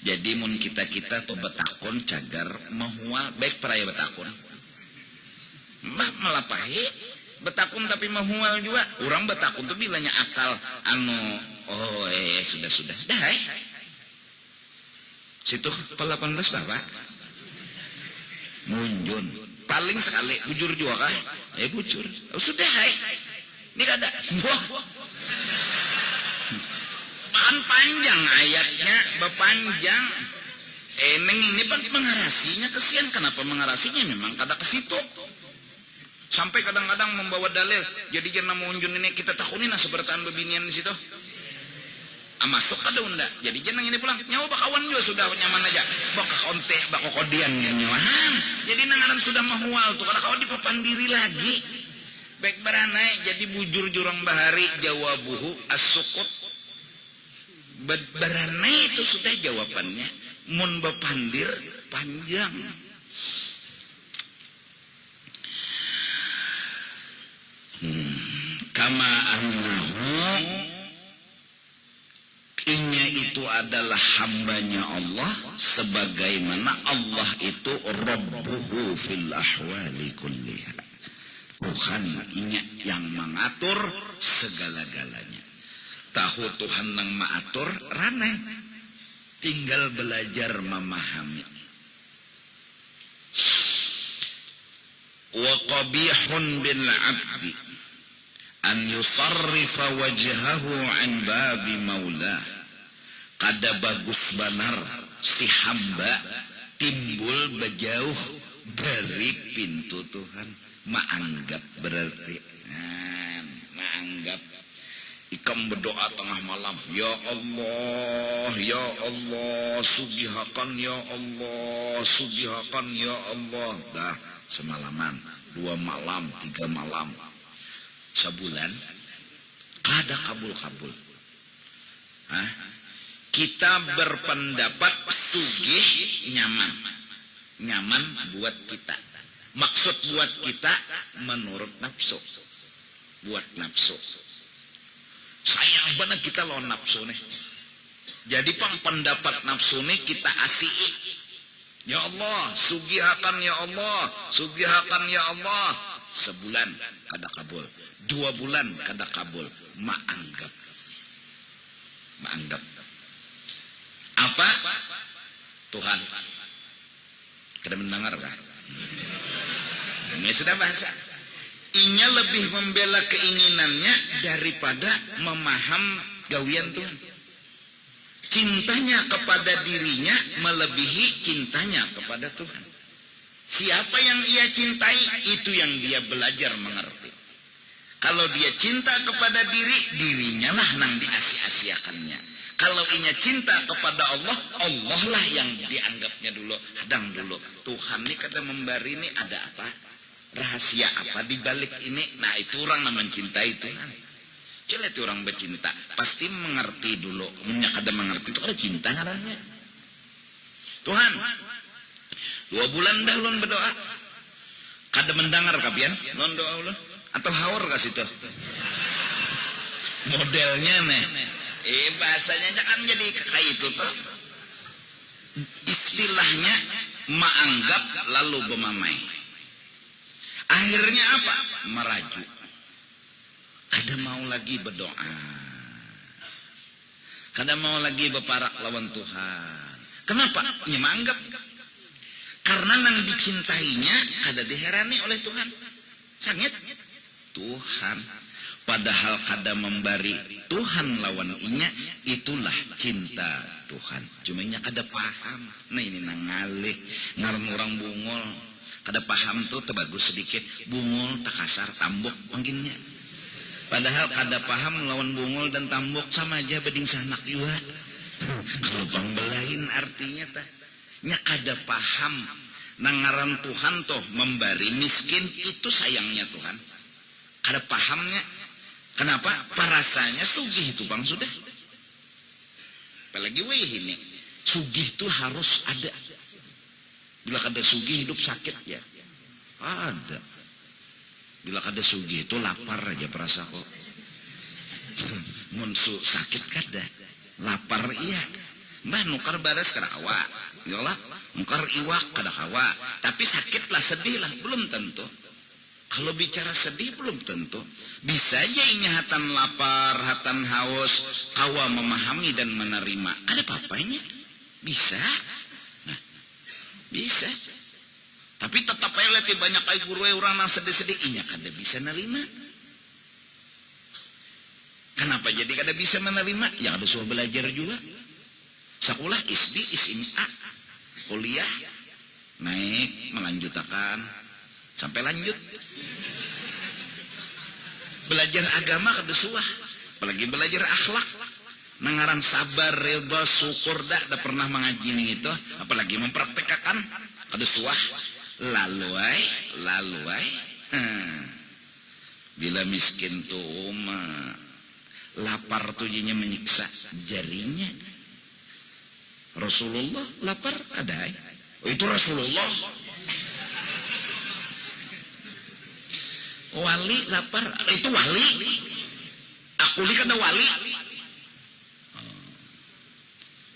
jadi mun kita tuh betakon cagar mahual baik peraya betakon. Mbah melapahi. Betakun tapi mahual juga. Orang betakun tuh bilanya akal sudah dah situ pel 18 Bapak munjun paling sekali bujur juga kah bujur sudah ini kada panjang ayatnya bepanjang neng ini bang mengarasinya kesian. Kenapa mengarasinya memang kada ke situ. Sampai kadang-kadang membawa dalil. Jadi jangan munjun ini kita takunin sebertaan bebinian di situ. Masuk kada unda. Jadi jangan ini pulang. Nyawa bakawan juga sudah nyaman aja. Baka konte, baka kodian nyawahan. Jadi nanganan sudah mahual tuh. Kada kawan dipapan diri lagi. Baik beranai. Jadi bujur jurang bahari jawabuhu as-sukut. Beranai itu sudah jawabannya. Mun bepandir panjang. Kama annahu inya itu adalah hambanya Allah sebagaimana Allah itu Rabbuhu fil ahwali kulliha. Tuhan inya yang mengatur segala-galanya. Tahu Tuhan yang mengatur raneh, tinggal belajar memahami. Wa qabihun bil 'abdi an yusarrifa wajhahu an babi maulah. Kada bagus benar si hamba timbul berjauh dari pintu Tuhan. Maanggap berarti maanggap. Ikam berdoa tengah malam, ya Allah, sugihakan ya Allah, sugihakan ya Allah. Dah semalaman, 2 malam, 3 malam, sebulan, kada kabul-kabul. Kita berpendapat sugih nyaman buat kita. Maksud buat kita menurut nafsu, buat nafsu. Sayang banget kita lawan nafsu nih. Jadi pendapat nafsu nih kita asih. Ya Allah, sugihakan ya Allah, sugihakan ya Allah. Sebulan kada kabul, 2 bulan kada kabul. Maanggap. Apa? Tuhan. Kada mendengar kah? Ini sudah bahasa. Inya lebih membela keinginannya daripada memaham gawian Tuhan. Cintanya kepada dirinya melebihi cintanya kepada Tuhan. Siapa yang ia cintai, itu yang dia belajar mengerti. Kalau dia cinta kepada dirinya lah nang diasi-asiakannya. Kalau inya cinta kepada Allah, Allah lah yang dianggapnya dulu. Hadang dulu, Tuhan ini kata memberi ini ada apa? Rahasia apa di balik ini? Nah itu orang yang mencintai Tuhan. Coba itu orang bercinta, pasti mengerti dulu. Kada mengerti itu ada cinta ngarannya. Tuhan, 2 bulan dah ulun berdoa, kada mendengar kapian, ulun doa ulun atau haur kasih itu. Modelnya nih, bahasanya jangan jadi kayak itu tuh. Istilahnya maanggap lalu bermamai. Akhirnya apa? Meraju. Kada mau lagi berdoa. Kada mau lagi berparak lawan Tuhan. Kenapa? Ya menganggap. Karena nang dicintainya kada diherani oleh Tuhan. Sangit Tuhan. Padahal kada memberi Tuhan lawan inya, itulah cinta Tuhan. Cuma inya kada paham. Nah ini nang ngalih ngaran orang bungol. Kada paham tuh terbagus sedikit. Bungol tak kasar tambok manggilnya. Padahal kada paham lawan bungol dan tambok sama aja beding sanak juga. Kalau pangbelain artinya tak. Nya kada paham. Nangaran Tuhan toh memberi miskin itu sayangnya Tuhan. Kada pahamnya. Kenapa? Parasanya sugih itu bang sudah. Apalagi weh ini. Sugih itu harus ada. Bila kada sugih hidup sakit ya. Ada. Bila kada sugih itu lapar aja perasa kok. Munsu sakit kada. Lapar iya. Mbah nukar baras kada kawa. Yalah, nukar iwak kada kawa. Tapi sakit lah, sedih lah, belum tentu. Kalau bicara sedih belum tentu. Bisa aja ini hatan lapar, hatan haus, kawa memahami dan menerima. Ada apa-apanya? Bisa. Bisa. Tapi tetap aja letih banyak ay guru orang yang sedih-sedih inya kada bisa nerima. Kenapa jadi kada bisa menerima? Ya ada suruh belajar juga. Sekolah SD, SMA, kuliah naik melanjutkan sampai lanjut. Belajar agama kada suah, apalagi belajar akhlak. Nangaran sabar, ridha, syukur dah pernah mengaji nih itu, apalagi mempraktekkan kada suah. Lalu ay. Bila miskin tuh lapar tuh jadinya menyiksa jarinya. Rasulullah lapar kada ay. Oh itu Rasulullah. Wali lapar, itu wali. Aku li kada wali.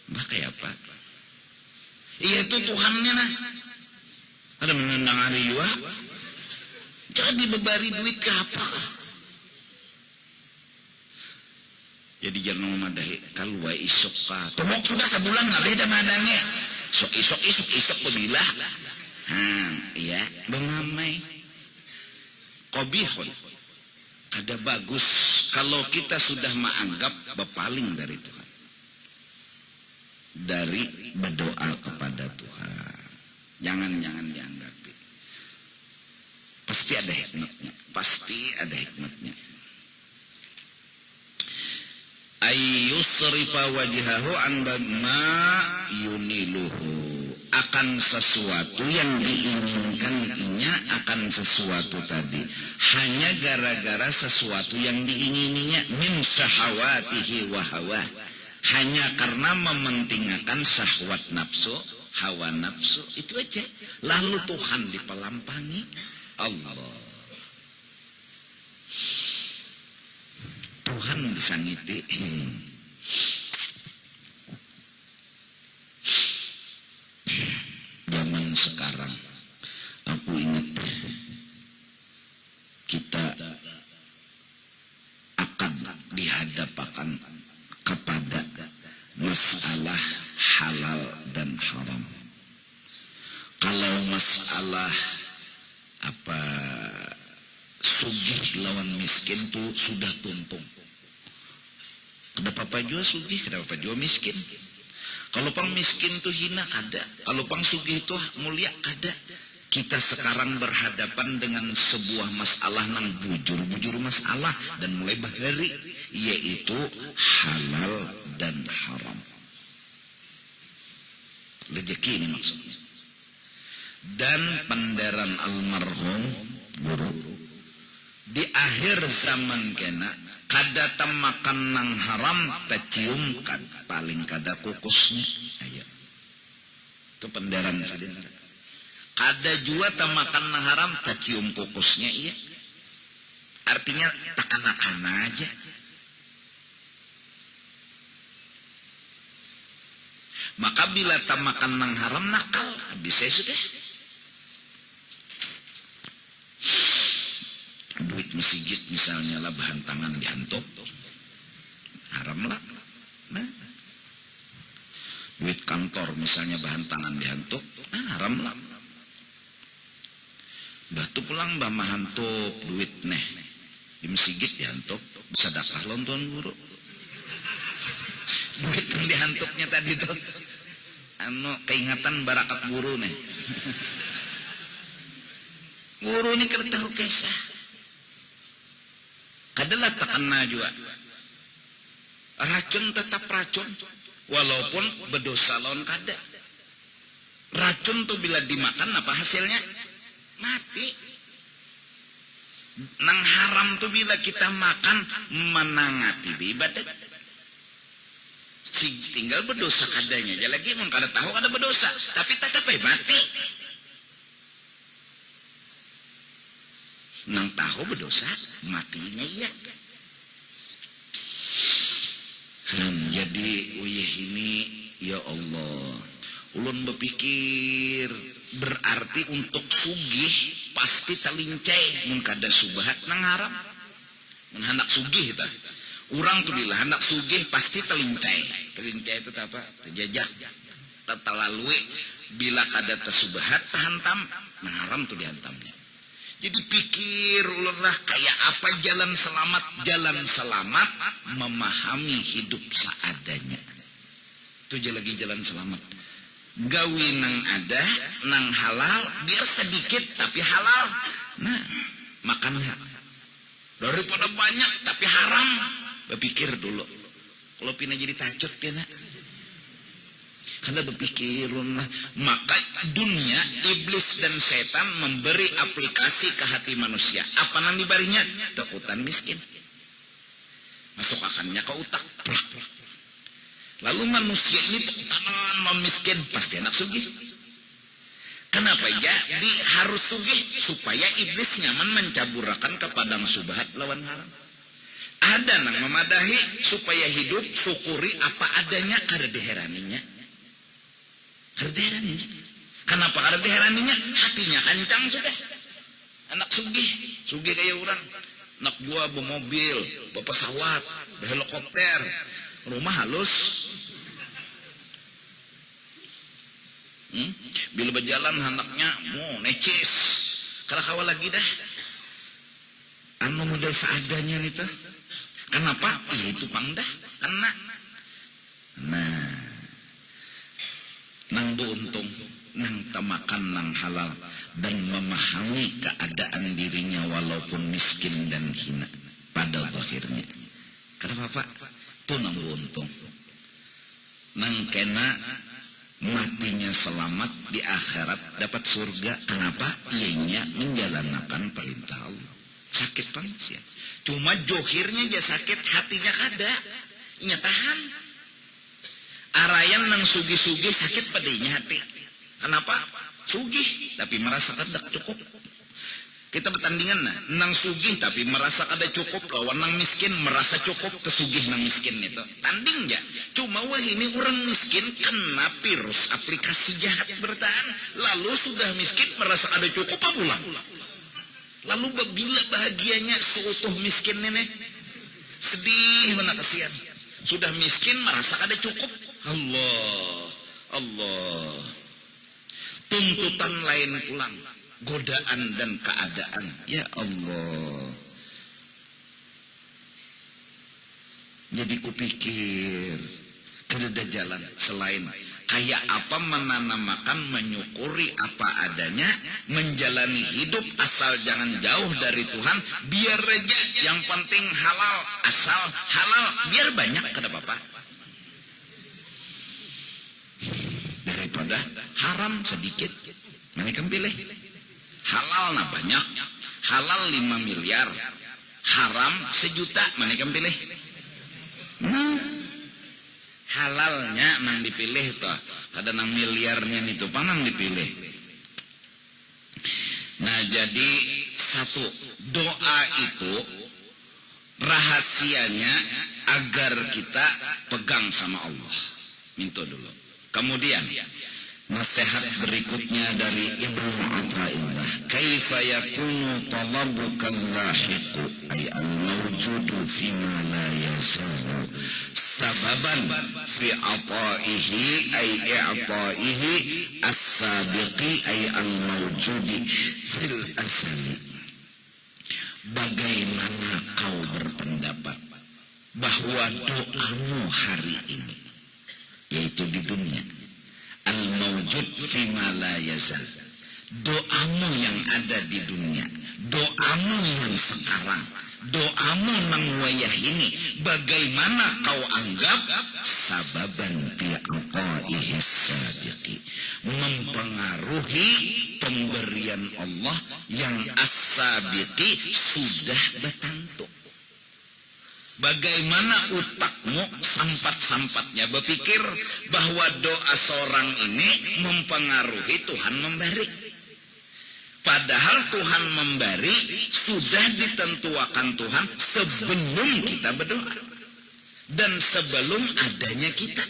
Bah kayak apa? Iya itu Tuhannya nah. Ada menendang hari juga. Jadi bebari duit ke apa? Jadi jangan memadahi kalau isok ka. Tumok sudah sebulan nggak beda madangnya. Sok isok bebilah. Iya bengamai. Qobihun. Kada bagus kalau kita sudah menganggap berpaling dari Tuhan. Dari berdoa kepada Tuhan. Jangan dianggapi. Pasti ada hikmatnya, pasti ada hikmatnya. Ayyusrifa wajhahu anda ma yuniluhu, akan sesuatu yang diinginkannya, akan sesuatu tadi hanya gara-gara sesuatu yang diingininya, min syahawatihi wa hawa, hanya karena mementingkan syahwat nafsu, hawa nafsu, itu aja. Lalu Tuhan dipelampangi Allah, Tuhan disangiti. Zaman sekarang aku ingat kita akan dihadapkan kepada masalah halal dan haram. Kalau masalah sugih lawan miskin tuh sudah tuntung. Kenapa Pak juga sugih, kenapa Pak juga miskin? Kalau pang miskin tuh hina ada, kalau pang sugih tuh mulia ada. Kita sekarang berhadapan dengan sebuah masalah nang bujur masalah dan mulai bahari, yaitu halal dan haram. Rezeki ini maksudnya. Dan penderan almarhum guru di akhir zaman kena kada makan nang haram tercium paling kada kukusnya. Ayo. Itu penderan sadin. Kada jua makan nang haram tercium kukusnya, iya. Artinya takana-kana aja. Maka bila makan nang haram nakal, bisa sudah. Duit masjid misalnya lah bahan tangan dihantuk, haram lah. Nah, duit kantor misalnya bahan tangan dihantuk, haram lah. Batu pulang bah mahantuk duit neh di masjid dihantuk, sedekah lontong guru. Duit yang dihantuknya tadi tuh, keingatan barakat guru nih. Guru ini kerja kisah. Kadalah takana juga. Racun tetap racun, walaupun berdosa lawan kada. Racun tuh bila dimakan apa hasilnya? Mati. Nang haram tuh bila kita makan menangati ibadat. Tinggal berdosa kadanya. Aja lagi mun kada tahu kada berdosa, tapi tetap mati. Nang tahu berdosa, matinya iya. Jadi uyeh ini, ya Allah, ulun berpikir berarti untuk sugih pasti talincai mun kada subhat nang haram. Mun hendak sugih ta. Urang tuh bila hendak sugih pasti talincai. Talincai itu apa? Terjajak. Tatalalui bila kada tesubhat tahantam, nang haram tuh dihantamnya. Jadi pikir ulunlah kayak apa jalan selamat memahami hidup seadanya. Itu aja lagi jalan selamat. Gawi nang ada, nang halal, biar sedikit tapi halal. Nah, makanlah. Daripada banyak tapi haram, berpikir dulu. Kalau pina jadi tacut pina. Karena berpikir, maka dunia, iblis dan setan memberi aplikasi ke hati manusia. Apa nang dibarinya? Takutan miskin. Masuk akannya ke utak. Lalu manusia ini takutan miskin, pasti anak sugih. Kenapa? Jadi harus sugih supaya iblis nyaman mencaburakan ke padang subhat lawan haram. Ada nang memadahi supaya hidup syukuri apa adanya kada diheraninya. Kerdeheraninya. Kenapa kada diheraninya? Hatinya kencang sudah. Anak sugih kayak orang. Anak gua bermobil, berpesawat, berhelikopter, rumah halus. Bila berjalan anaknya mau necis. Kalau kawal lagi dah. Anu model seadanya nih tuh. Kenapa? Itu pangdah. Kena. Nah. Nang untung, nang makan nang halal dan memahami keadaan dirinya walaupun miskin dan hina pada zahirnya. Kenapa Pak? Itu nang untung. Nang kena matinya selamat di akhirat dapat surga. Kenapa? Ianya menjalankan perintah Allah. Sakit pangsia. Cuma johirnya dia sakit, hatinya kada. Inya tahan. Arayan nang sugi-sugi sakit padanya hati. Kenapa? Sugih tapi merasa kada cukup. Kita bertandingan nang sugih tapi merasa kada cukup lawan nang miskin merasa cukup kesugih nang miskin itu. Tanding ya. Cuma wah ini orang miskin kena virus aplikasi jahat bertahan. Lalu sudah miskin merasa kada cukup apa pulang. Lalu bila bahagianya seutuh miskin nenek. Sedih mana kasihan. Sudah miskin merasa kada cukup. Allah. Tuntutan lain pulang. Godaan dan keadaan. Ya Allah. Jadi kupikir kada ada jalan selain kayak apa menanamakan, menyukuri apa adanya, menjalani hidup asal jangan jauh dari Tuhan, biar aja yang penting halal, asal halal, biar banyak kada apa-apa. Daripada haram sedikit, mereka pilih. Halal nah banyak, halal 5 miliar, haram 1 juta, mereka pilih. Halalnya nang dipilih toh, kada nang miliarnya itu panang dipilih. Nah jadi satu, doa itu rahasianya agar kita pegang sama Allah. Minta dulu. Kemudian nasihat berikutnya dari Ibnu Athaillah, kaifa yakunu talabuka lahiqu ay al-mawjudu fima la yasalu sababan fi ataihi ay i'taihi as-sabiqi ay al-mawjudi fil asali. Bagaimana kau berpendapat bahwa doamu hari ini, yaitu di dunia, al-mawjud fima la yazal, doamu yang ada di dunia, doamu yang sekarang, doamu nang wayah ini, bagaimana kau anggap sababan bi'ataihi sabiqi, mempengaruhi pemberian Allah yang as-sabiqi sudah bertantu. Bagaimana utakmu sampat-sampatnya berpikir bahwa doa seorang ini mempengaruhi Tuhan memberi. Padahal Tuhan memberi sudah ditentukan Tuhan sebelum kita berdoa. Dan sebelum adanya kita.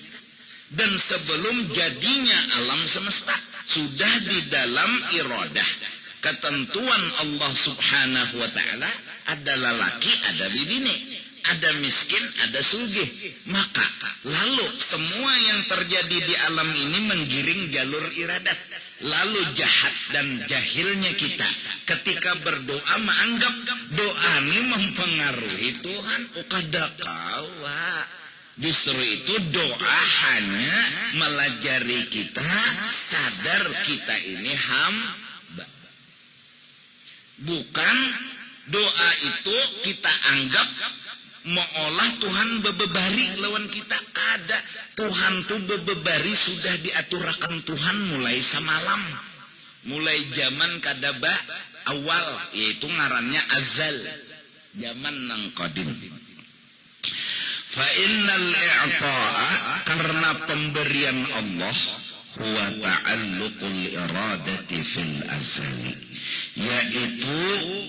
Dan sebelum jadinya alam semesta. Sudah di dalam iradah. Ketentuan Allah subhanahu wa ta'ala ada lelaki, ada bini. Ada miskin, ada sugih. Maka lalu semua yang terjadi di alam ini menggiring jalur iradat. Lalu jahat dan jahilnya kita ketika berdoa menganggap doa ini mempengaruhi Tuhan. Kada kawa. Justru itu doa hanya melajari kita sadar kita ini hamba. Bukan doa itu kita anggap seolah Tuhan bebebari lawan kita. Ada Tuhan tuh bebebari sudah diaturakan Tuhan mulai semalam, mulai zaman kadaba awal, yaitu ngarannya azal, zaman nang qadim. Fa innal i'ta'a, karena pemberian Allah, huwa ta'alluqul iradati fil azali, yaitu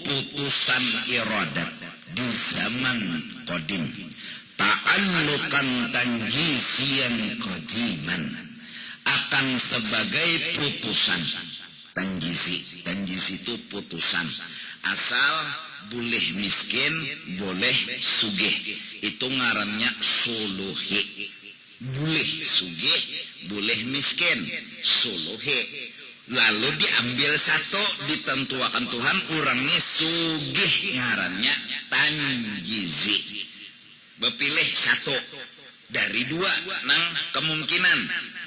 putusan iradat di zaman qadim, ta'alluqan tanjisian qadiman, akan sebagai putusan. Tanjis itu putusan, asal boleh miskin boleh sugih, itu ngarannya suluhi. Boleh sugih boleh miskin suluhi. Lalu diambil satu, ditentukan Tuhan orangnya sugih, ngarannya tanjizi. Bepilih satu, dari dua nang kemungkinan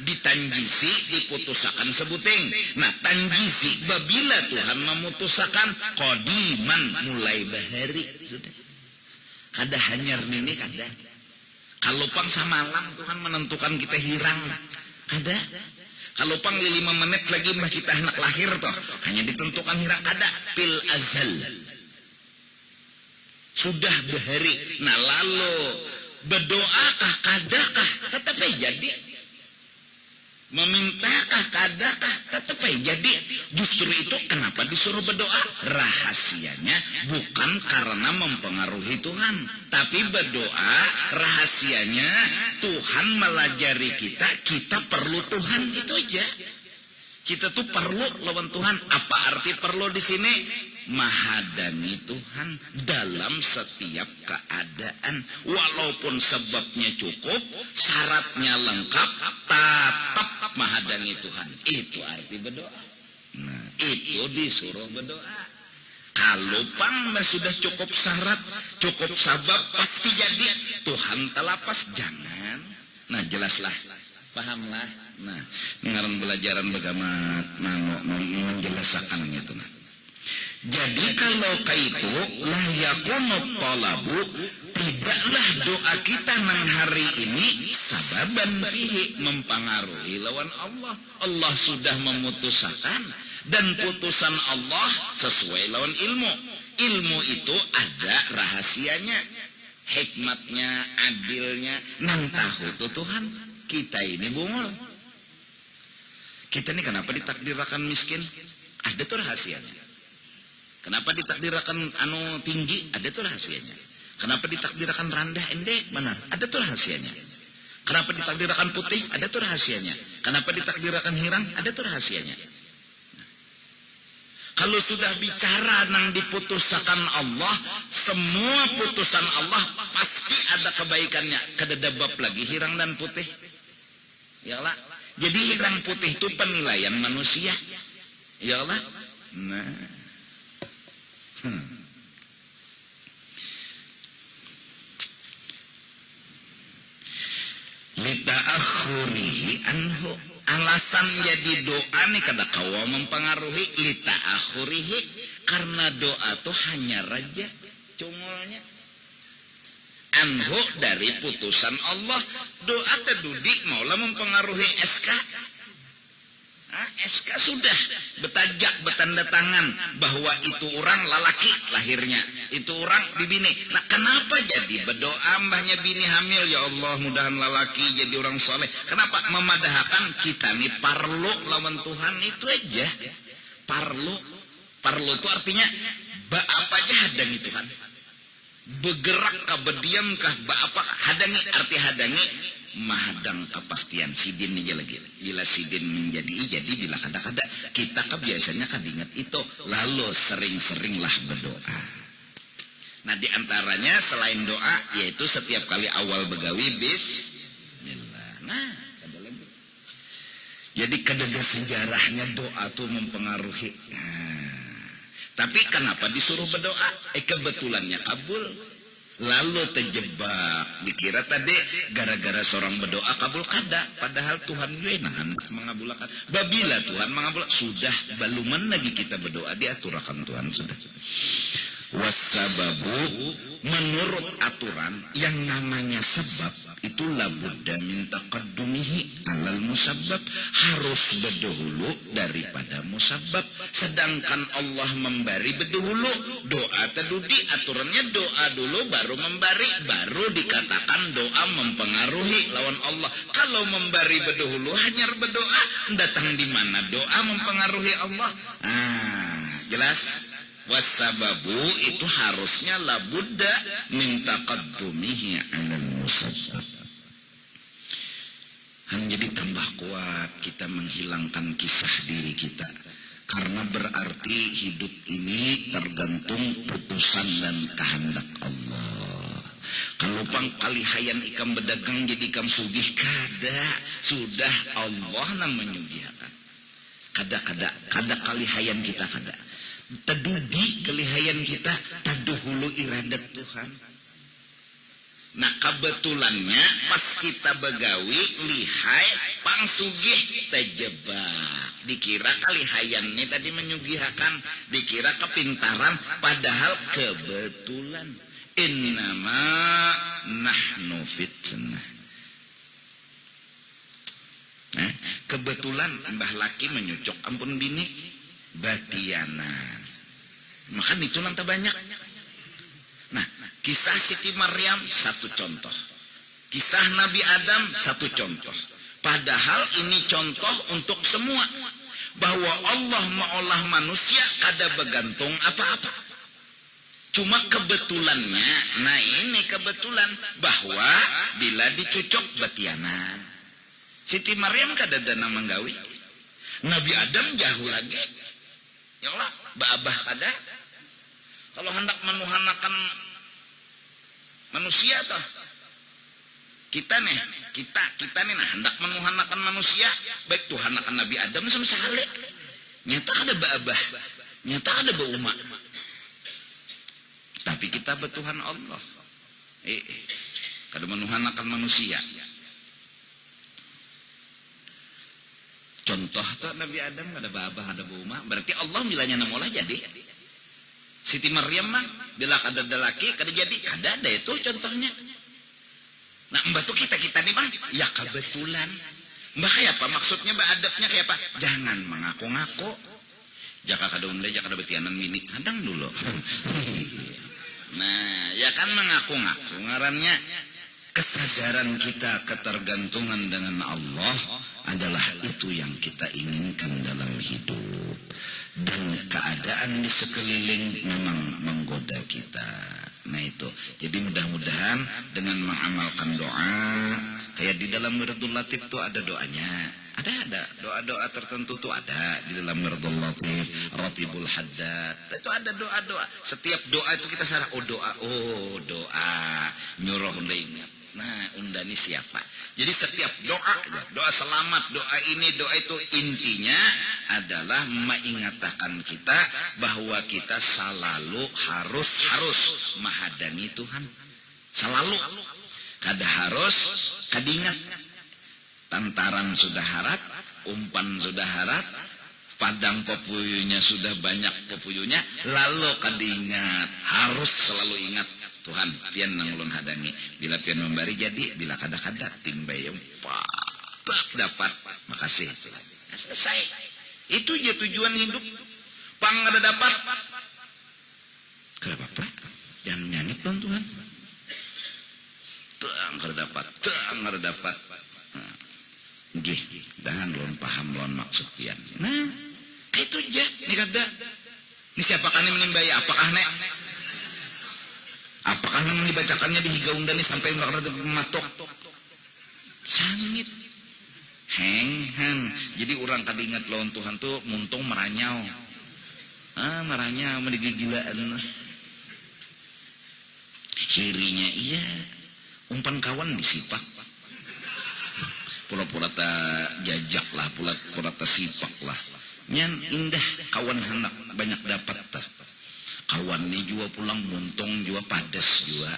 ditanjisi diputusakan sebuting. Nah tanjisi babila Tuhan memutusakan qadiman mulai bahari sudah kada hanyar ini kada kalau pang samalam Tuhan menentukan kita hirang kada kalau pang 5 menit lagi mah kita anak lahir toh hanya ditentukan hirang kada pil azal sudah bahari. Nah lalu berdoakah kadakah tetap jadi memintakah kadakah tetap jadi. Justru itu kenapa disuruh berdoa rahasianya bukan karena mempengaruhi Tuhan tapi berdoa rahasianya Tuhan melajari kita perlu Tuhan itu aja. Kita tuh perlu lawan Tuhan. Apa arti perlu di sini? Mahadani Tuhan dalam setiap keadaan. Walaupun sebabnya cukup, syaratnya lengkap, tetap mahadani Tuhan. Itu arti berdoa. Nah, itu disuruh berdoa. Kalau pang sudah cukup syarat, cukup sabab, pasti jadi. Tuhan telapas, jangan. Nah, jelaslah. Pahamlah. Nah, ngaran belajaran bagaimana menjelaskan gitu. Nah. Jadi kalau kaitu lah yakunu talabu tidaklah doa kita nang hari ini sababan fihi mempengaruhi lawan Allah. Allah sudah memutuskan dan putusan Allah sesuai lawan ilmu. Ilmu itu ada rahasianya, hikmatnya, adilnya. Nang tahu tuh Tuhan. Kita ini bungul. Kita ini kenapa ditakdirkan miskin? Ada tuh rahasianya. Kenapa ditakdirkan tinggi? Ada tuh rahasianya. Kenapa ditakdirkan rendah endek? Mana? Ada tuh rahasianya. Kenapa ditakdirkan putih? Ada tuh rahasianya. Kenapa ditakdirkan hirang? Ada tuh rahasianya. Kalau sudah bicara nang diputuskan Allah, semua putusan Allah pasti ada kebaikannya. Kededebab lagi hirang dan putih. Ya Allah. Jadi hirang putih itu penilaian manusia. Ya Allah. Nah. Lita'akhurihi anhu. Alasan jadi doa nih kada kawa mempengaruhi lita'akhurihi karena doa tuh hanya raja cungolnya anhu dari putusan Allah. Doa terdudi maulah mempengaruhi SK. SK sudah betajak bertanda tangan bahwa itu orang lalaki lahirnya, itu orang bibini. Nah kenapa jadi berdoa mbahnya bini hamil, ya Allah mudahan lalaki jadi orang soleh. Kenapa memadahkan kita nih parlo lawan Tuhan itu aja. Parlo itu artinya apa aja hadangi Tuhan. Bergerak kah berdiam kah apa hadangi, arti hadangi mahadang kepastian sidin aja lagi. Bila sidin menjadi jadi bila kada-kada kita kan biasanya kan ingat itu lalu sering-seringlah berdoa. Nah diantaranya selain doa yaitu setiap kali awal begawi bismillah. Nah ada lagi. Jadi kedega sejarahnya doa tuh mempengaruhi. Tapi kenapa disuruh berdoa? Kebetulannya kabul. Lalu terjebak, dikira tadi gara-gara seorang berdoa kabul kada, padahal Tuhan nahan mengabulkan. Babila Tuhan mengabulkan, sudah baluman lagi kita berdoa diaturakan Tuhan sudah. Wasababu menurut aturan yang namanya sebab itu labudda min taqaddumihi alal musabbab, harus berdahulu daripada musabbab. Sedangkan Allah memberi berdahulu, doa terdudi aturannya doa dulu baru memberi, baru dikatakan doa mempengaruhi lawan Allah. Kalau memberi berdahulu hanya berdoa, datang di mana doa mempengaruhi Allah? Jelas. Wasababu itu harusnya labudda min taqaddumihi 'alal musabbab. Jadi tambah kuat kita menghilangkan kisah diri kita, karena berarti hidup ini tergantung putusan dan kehendak Allah. Kalau pangkalihayan ikam berdagang jadi ikam sugih kada, sudah Allah yang menyugihkan. Kada kalihayan kita kada. Tadudi kelihayan kita taduhulu iradat Tuhan. Nah kebetulannya pas kita begawi lihai pangsugih terjebak, dikira kalihayan ini tadi menyugihakan, dikira kepintaran, padahal kebetulan. Innama nahnu fitnah. Nah, kebetulan mbah laki menyucuk ampun bini batianan, maka itu nanti banyak. Nah, kisah Siti Maryam satu contoh, kisah Nabi Adam satu contoh. Padahal ini contoh untuk semua, bahwa Allah mengolah manusia kada bergantung apa-apa. Cuma kebetulannya, nah ini kebetulan bahwa bila dicucuk batianan. Siti Maryam kada dana menggawi, Nabi Adam jauh lagi. Ya Allah, babah kada. Kalau hendak menuhanakan manusia toh, kita nih nah hendak menuhanakan manusia, baik tuhanakan Nabi Adam sama sekali. Nyata ada babah, nyata ada bauma. Tapi kita betuhan Allah. Kada menuhanakan manusia. Contoh tuh Nabi Adam ada babah ada bauma, berarti Allah bilanya namolah jadi. Siti Maryam mah bila kada ada laki kada jadi, kada ada itu contohnya. Nah mbak tuh kita nih bang, ya kebetulan. Mbak kayak apa maksudnya, mbak adabnya kayak apa? Jangan mengaku-ngaku. Jaka kada unda, jaka kada betianan bini, hadang dulu. Nah ya kan mengaku-ngaku ngarannya. Kesadaran kita ketergantungan dengan Allah adalah itu yang kita inginkan dalam hidup. Dan keadaan di sekeliling memang menggoda kita. Nah itu. Jadi mudah-mudahan dengan mengamalkan doa. Kayak di dalam Wirdul Latif itu ada doanya. Ada doa-doa tertentu tuh ada di dalam Wirdul Latif, Ratibul Haddad. Itu ada doa-doa. Setiap doa itu kita sadar, doa nyuruh ingat. Nah, undani siapa? Jadi setiap doa selamat, doa ini, doa itu intinya adalah mengingatkan kita bahwa kita selalu harus menghadani Tuhan. Selalu. Kada harus, kadingat. Tantaran sudah harap, umpan sudah harap, padang pepuyunya sudah banyak pepuyunya, lalu kadingat. Harus selalu ingat. Tuhan, pian nanglun hadangi. Bila pian memberi jadi, bila kada-kada timbayang tak dapat. Makasih. Selesai. Itu aja tujuan hidup. Pang kada dapat. Kada apa-apa. Jangan nyangit dong Tuhan. Tang kada dapat. Gih, dahan lon paham lon maksud pian. Nah, itu aja. Ini kada. Ini siapa kan yang menimbai? Apakah nek? Apakah memang dibacakannya di higaunda nih sampai nggak matok? Sangit, heng. Jadi orang kadingat lawan Tuhan tuh muntung meranyau, meranyau, mendigigilaan. Hirinya iya, umpan kawan disipak. Pura-pura ta jajak lah, pura-pura ta sipak lah. Nyan indah kawan hendak banyak dapat tah. Kawan ni juga pulang muntung juga padas juga.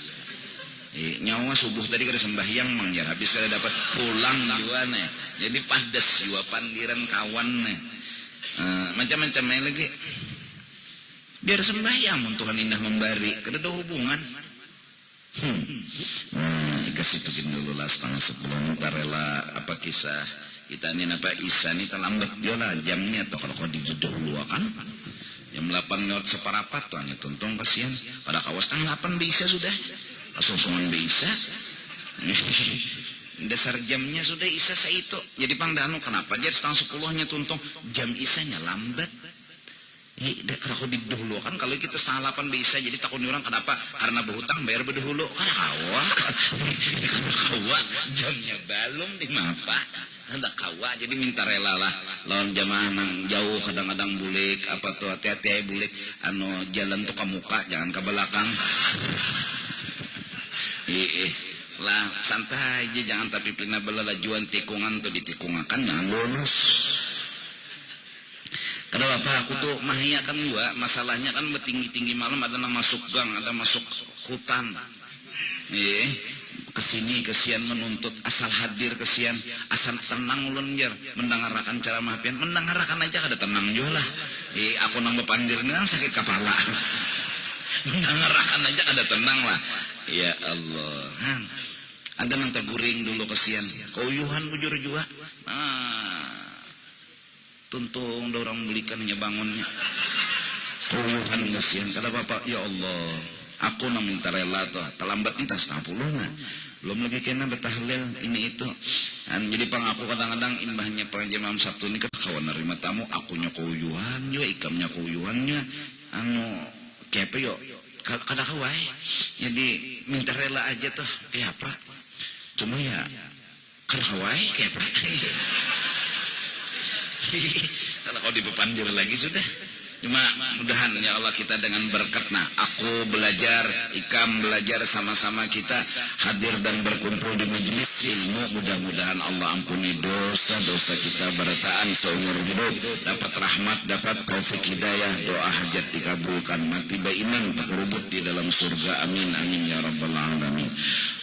Nyawa subuh tadi kada sembahyang mangjar habis kada dapat pulang juga nih. Jadi padas juga pandiran kawan nih. Macam-macam lagi. Biar sembahyang mun Tuhan indah memberi, kada ada hubungan. Kasih tukin dulu lah 9:30 rela apa kisah kita ni apa Isa ni terlambat dia lah jamnya atau kalau kau didahulu kan. Jam 8:04 tuh hanya tuntung kasihan. Pada kawas kan 8 bisa sudah. Kasungsungan bisa. Dasar jamnya sudah Isa itu. Jadi pangdano kenapa dia 9:30-nya tuntung jam Isanya lambat. Kalau didahulu kan kalau kita 8 bisa jadi takut orang kenapa? Karena berhutang bayar berdahulu. Karena kawa jamnya balum di mapa. Hendak kawa jadi minta rela lah lawan jamaah nang jauh kadang-kadang bulik apa tuh hati-hati bulik jalan tuh ke muka jangan ke belakang. Lah santai aja jangan tapi pina belalajuan tikungan tuh ditikungakan jangan lulus. Kenapa aku tuh mahnya kan gua masalahnya kan bertinggi-tinggi malam ada masuk gang ada masuk hutan. kesini kesian menuntut asal hadir kesian asal tenang ulun jar mendengarkan ceramah pian mendengarkan aja kada tenang juga lah aku nang bepandirnya sakit kepala mendengarkan aja kada tenang lah ya Allah ada nang teguring dulu kesian kauyuhan bujur juga tuntung orang belikan hanya bangunnya kauyuhan kesian kada bapak ya Allah aku nang minta rela tuh terlambat nih tas 60 nah belum lagi kena betahlil ini itu jadi pang aku kadang-kadang imbahnya pengajian malam Sabtu ini kan kawan nerima tamu akunya kauyuhan juga ikamnya kauyuhannya kayak apa yuk kada kawai jadi minta rela aja tuh kayak apa cuma ya kada kawai kayak apa kalau kau dipepandir lagi sudah cuma mudahan ya Allah kita dengan berkat aku belajar ikam belajar sama-sama kita hadir dan berkumpul di majelis ilmu mudah-mudahan Allah ampuni dosa-dosa kita berataan seumur hidup dapat rahmat dapat taufik hidayah doa hajat dikabulkan mati baiman terkerubut di dalam surga amin amin ya rabbal alamin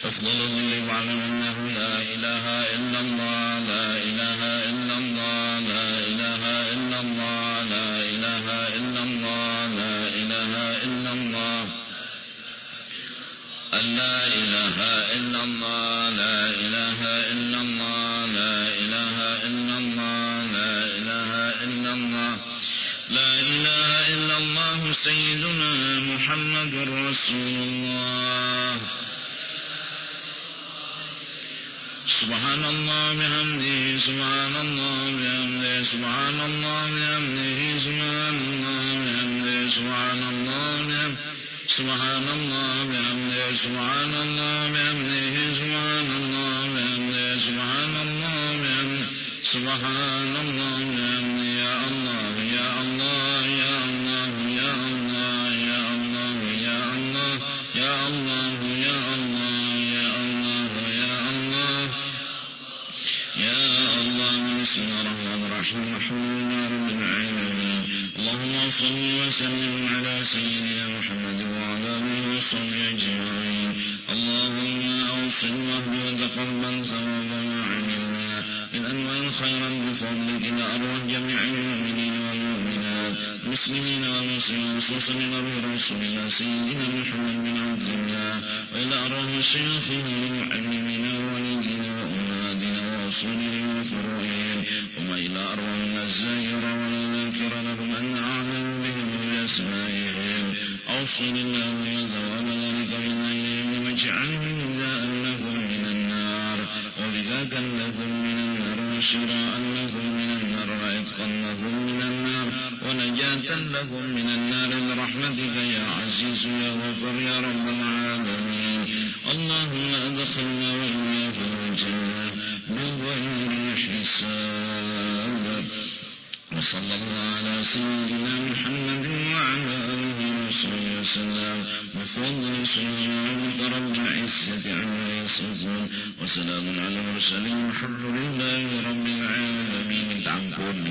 afdhalul ilmi wa'lamu la ilaha illallah la ilaha illallah la ilaha illallah la ilaha illallah la ilaha illallah la ilaha illallah la ilaha illallah la ilaha illallah la ilaha illallah la ilaha illallah sayyiduna Muhammadur Rasulullah subhanallah bihamdihi subhanallah bihamdihi subhanallah bihamdihi subhanallah bihamdihi subhanallah bihamdihi subhanallah bihamdihi subhanallah bihamdihi subhanallah bihamdihi subhanallah bihamdihi subhanallah bihamdihi ya Allah ya Allah ya Allah ya Allah ya Allah ya Allah ya Allah ya Allah يا الله بسم الله الرحمن الرحيم الحمد لله رب العالمين اللهم صل وسلم على سيدنا محمد وعلى اله وصحبه اجمعين اللهم اوصل واهد وتقبل ثواب ما عملنا من انواع الخيرات بفضلك الى ارواح جميع المؤمنين والمؤمنات المسلمين والمسلمين خصوصا الى رسول الله سيدنا محمد بن عبد الله والى ارواح شيوخنا والمعلمين ووالدينا وامهاتنا ورسولنا وفروعهم وما الى ارواح الزائره والذاكر لهم ان اعلم بهم باسمائهم اوصل الله يا ثواب ذلك منا اليهم واجعلهم جزاء لهم من النار وبذاك لهم من النار وشراء لهم من النار وعتقا لهم من النار ونجاة لهم من النار برحمتك يا عزيز يا غفر يا رب العالمين اللهم ادخلنا واياهم الجنه بغير حساب وصلى الله على سيدنا محمد وعلى اله وصحبه وسلم بفضل سبحانك رب العزه عما يصفون وسلام على المرسلين والحمد لله رب العالمين تعبون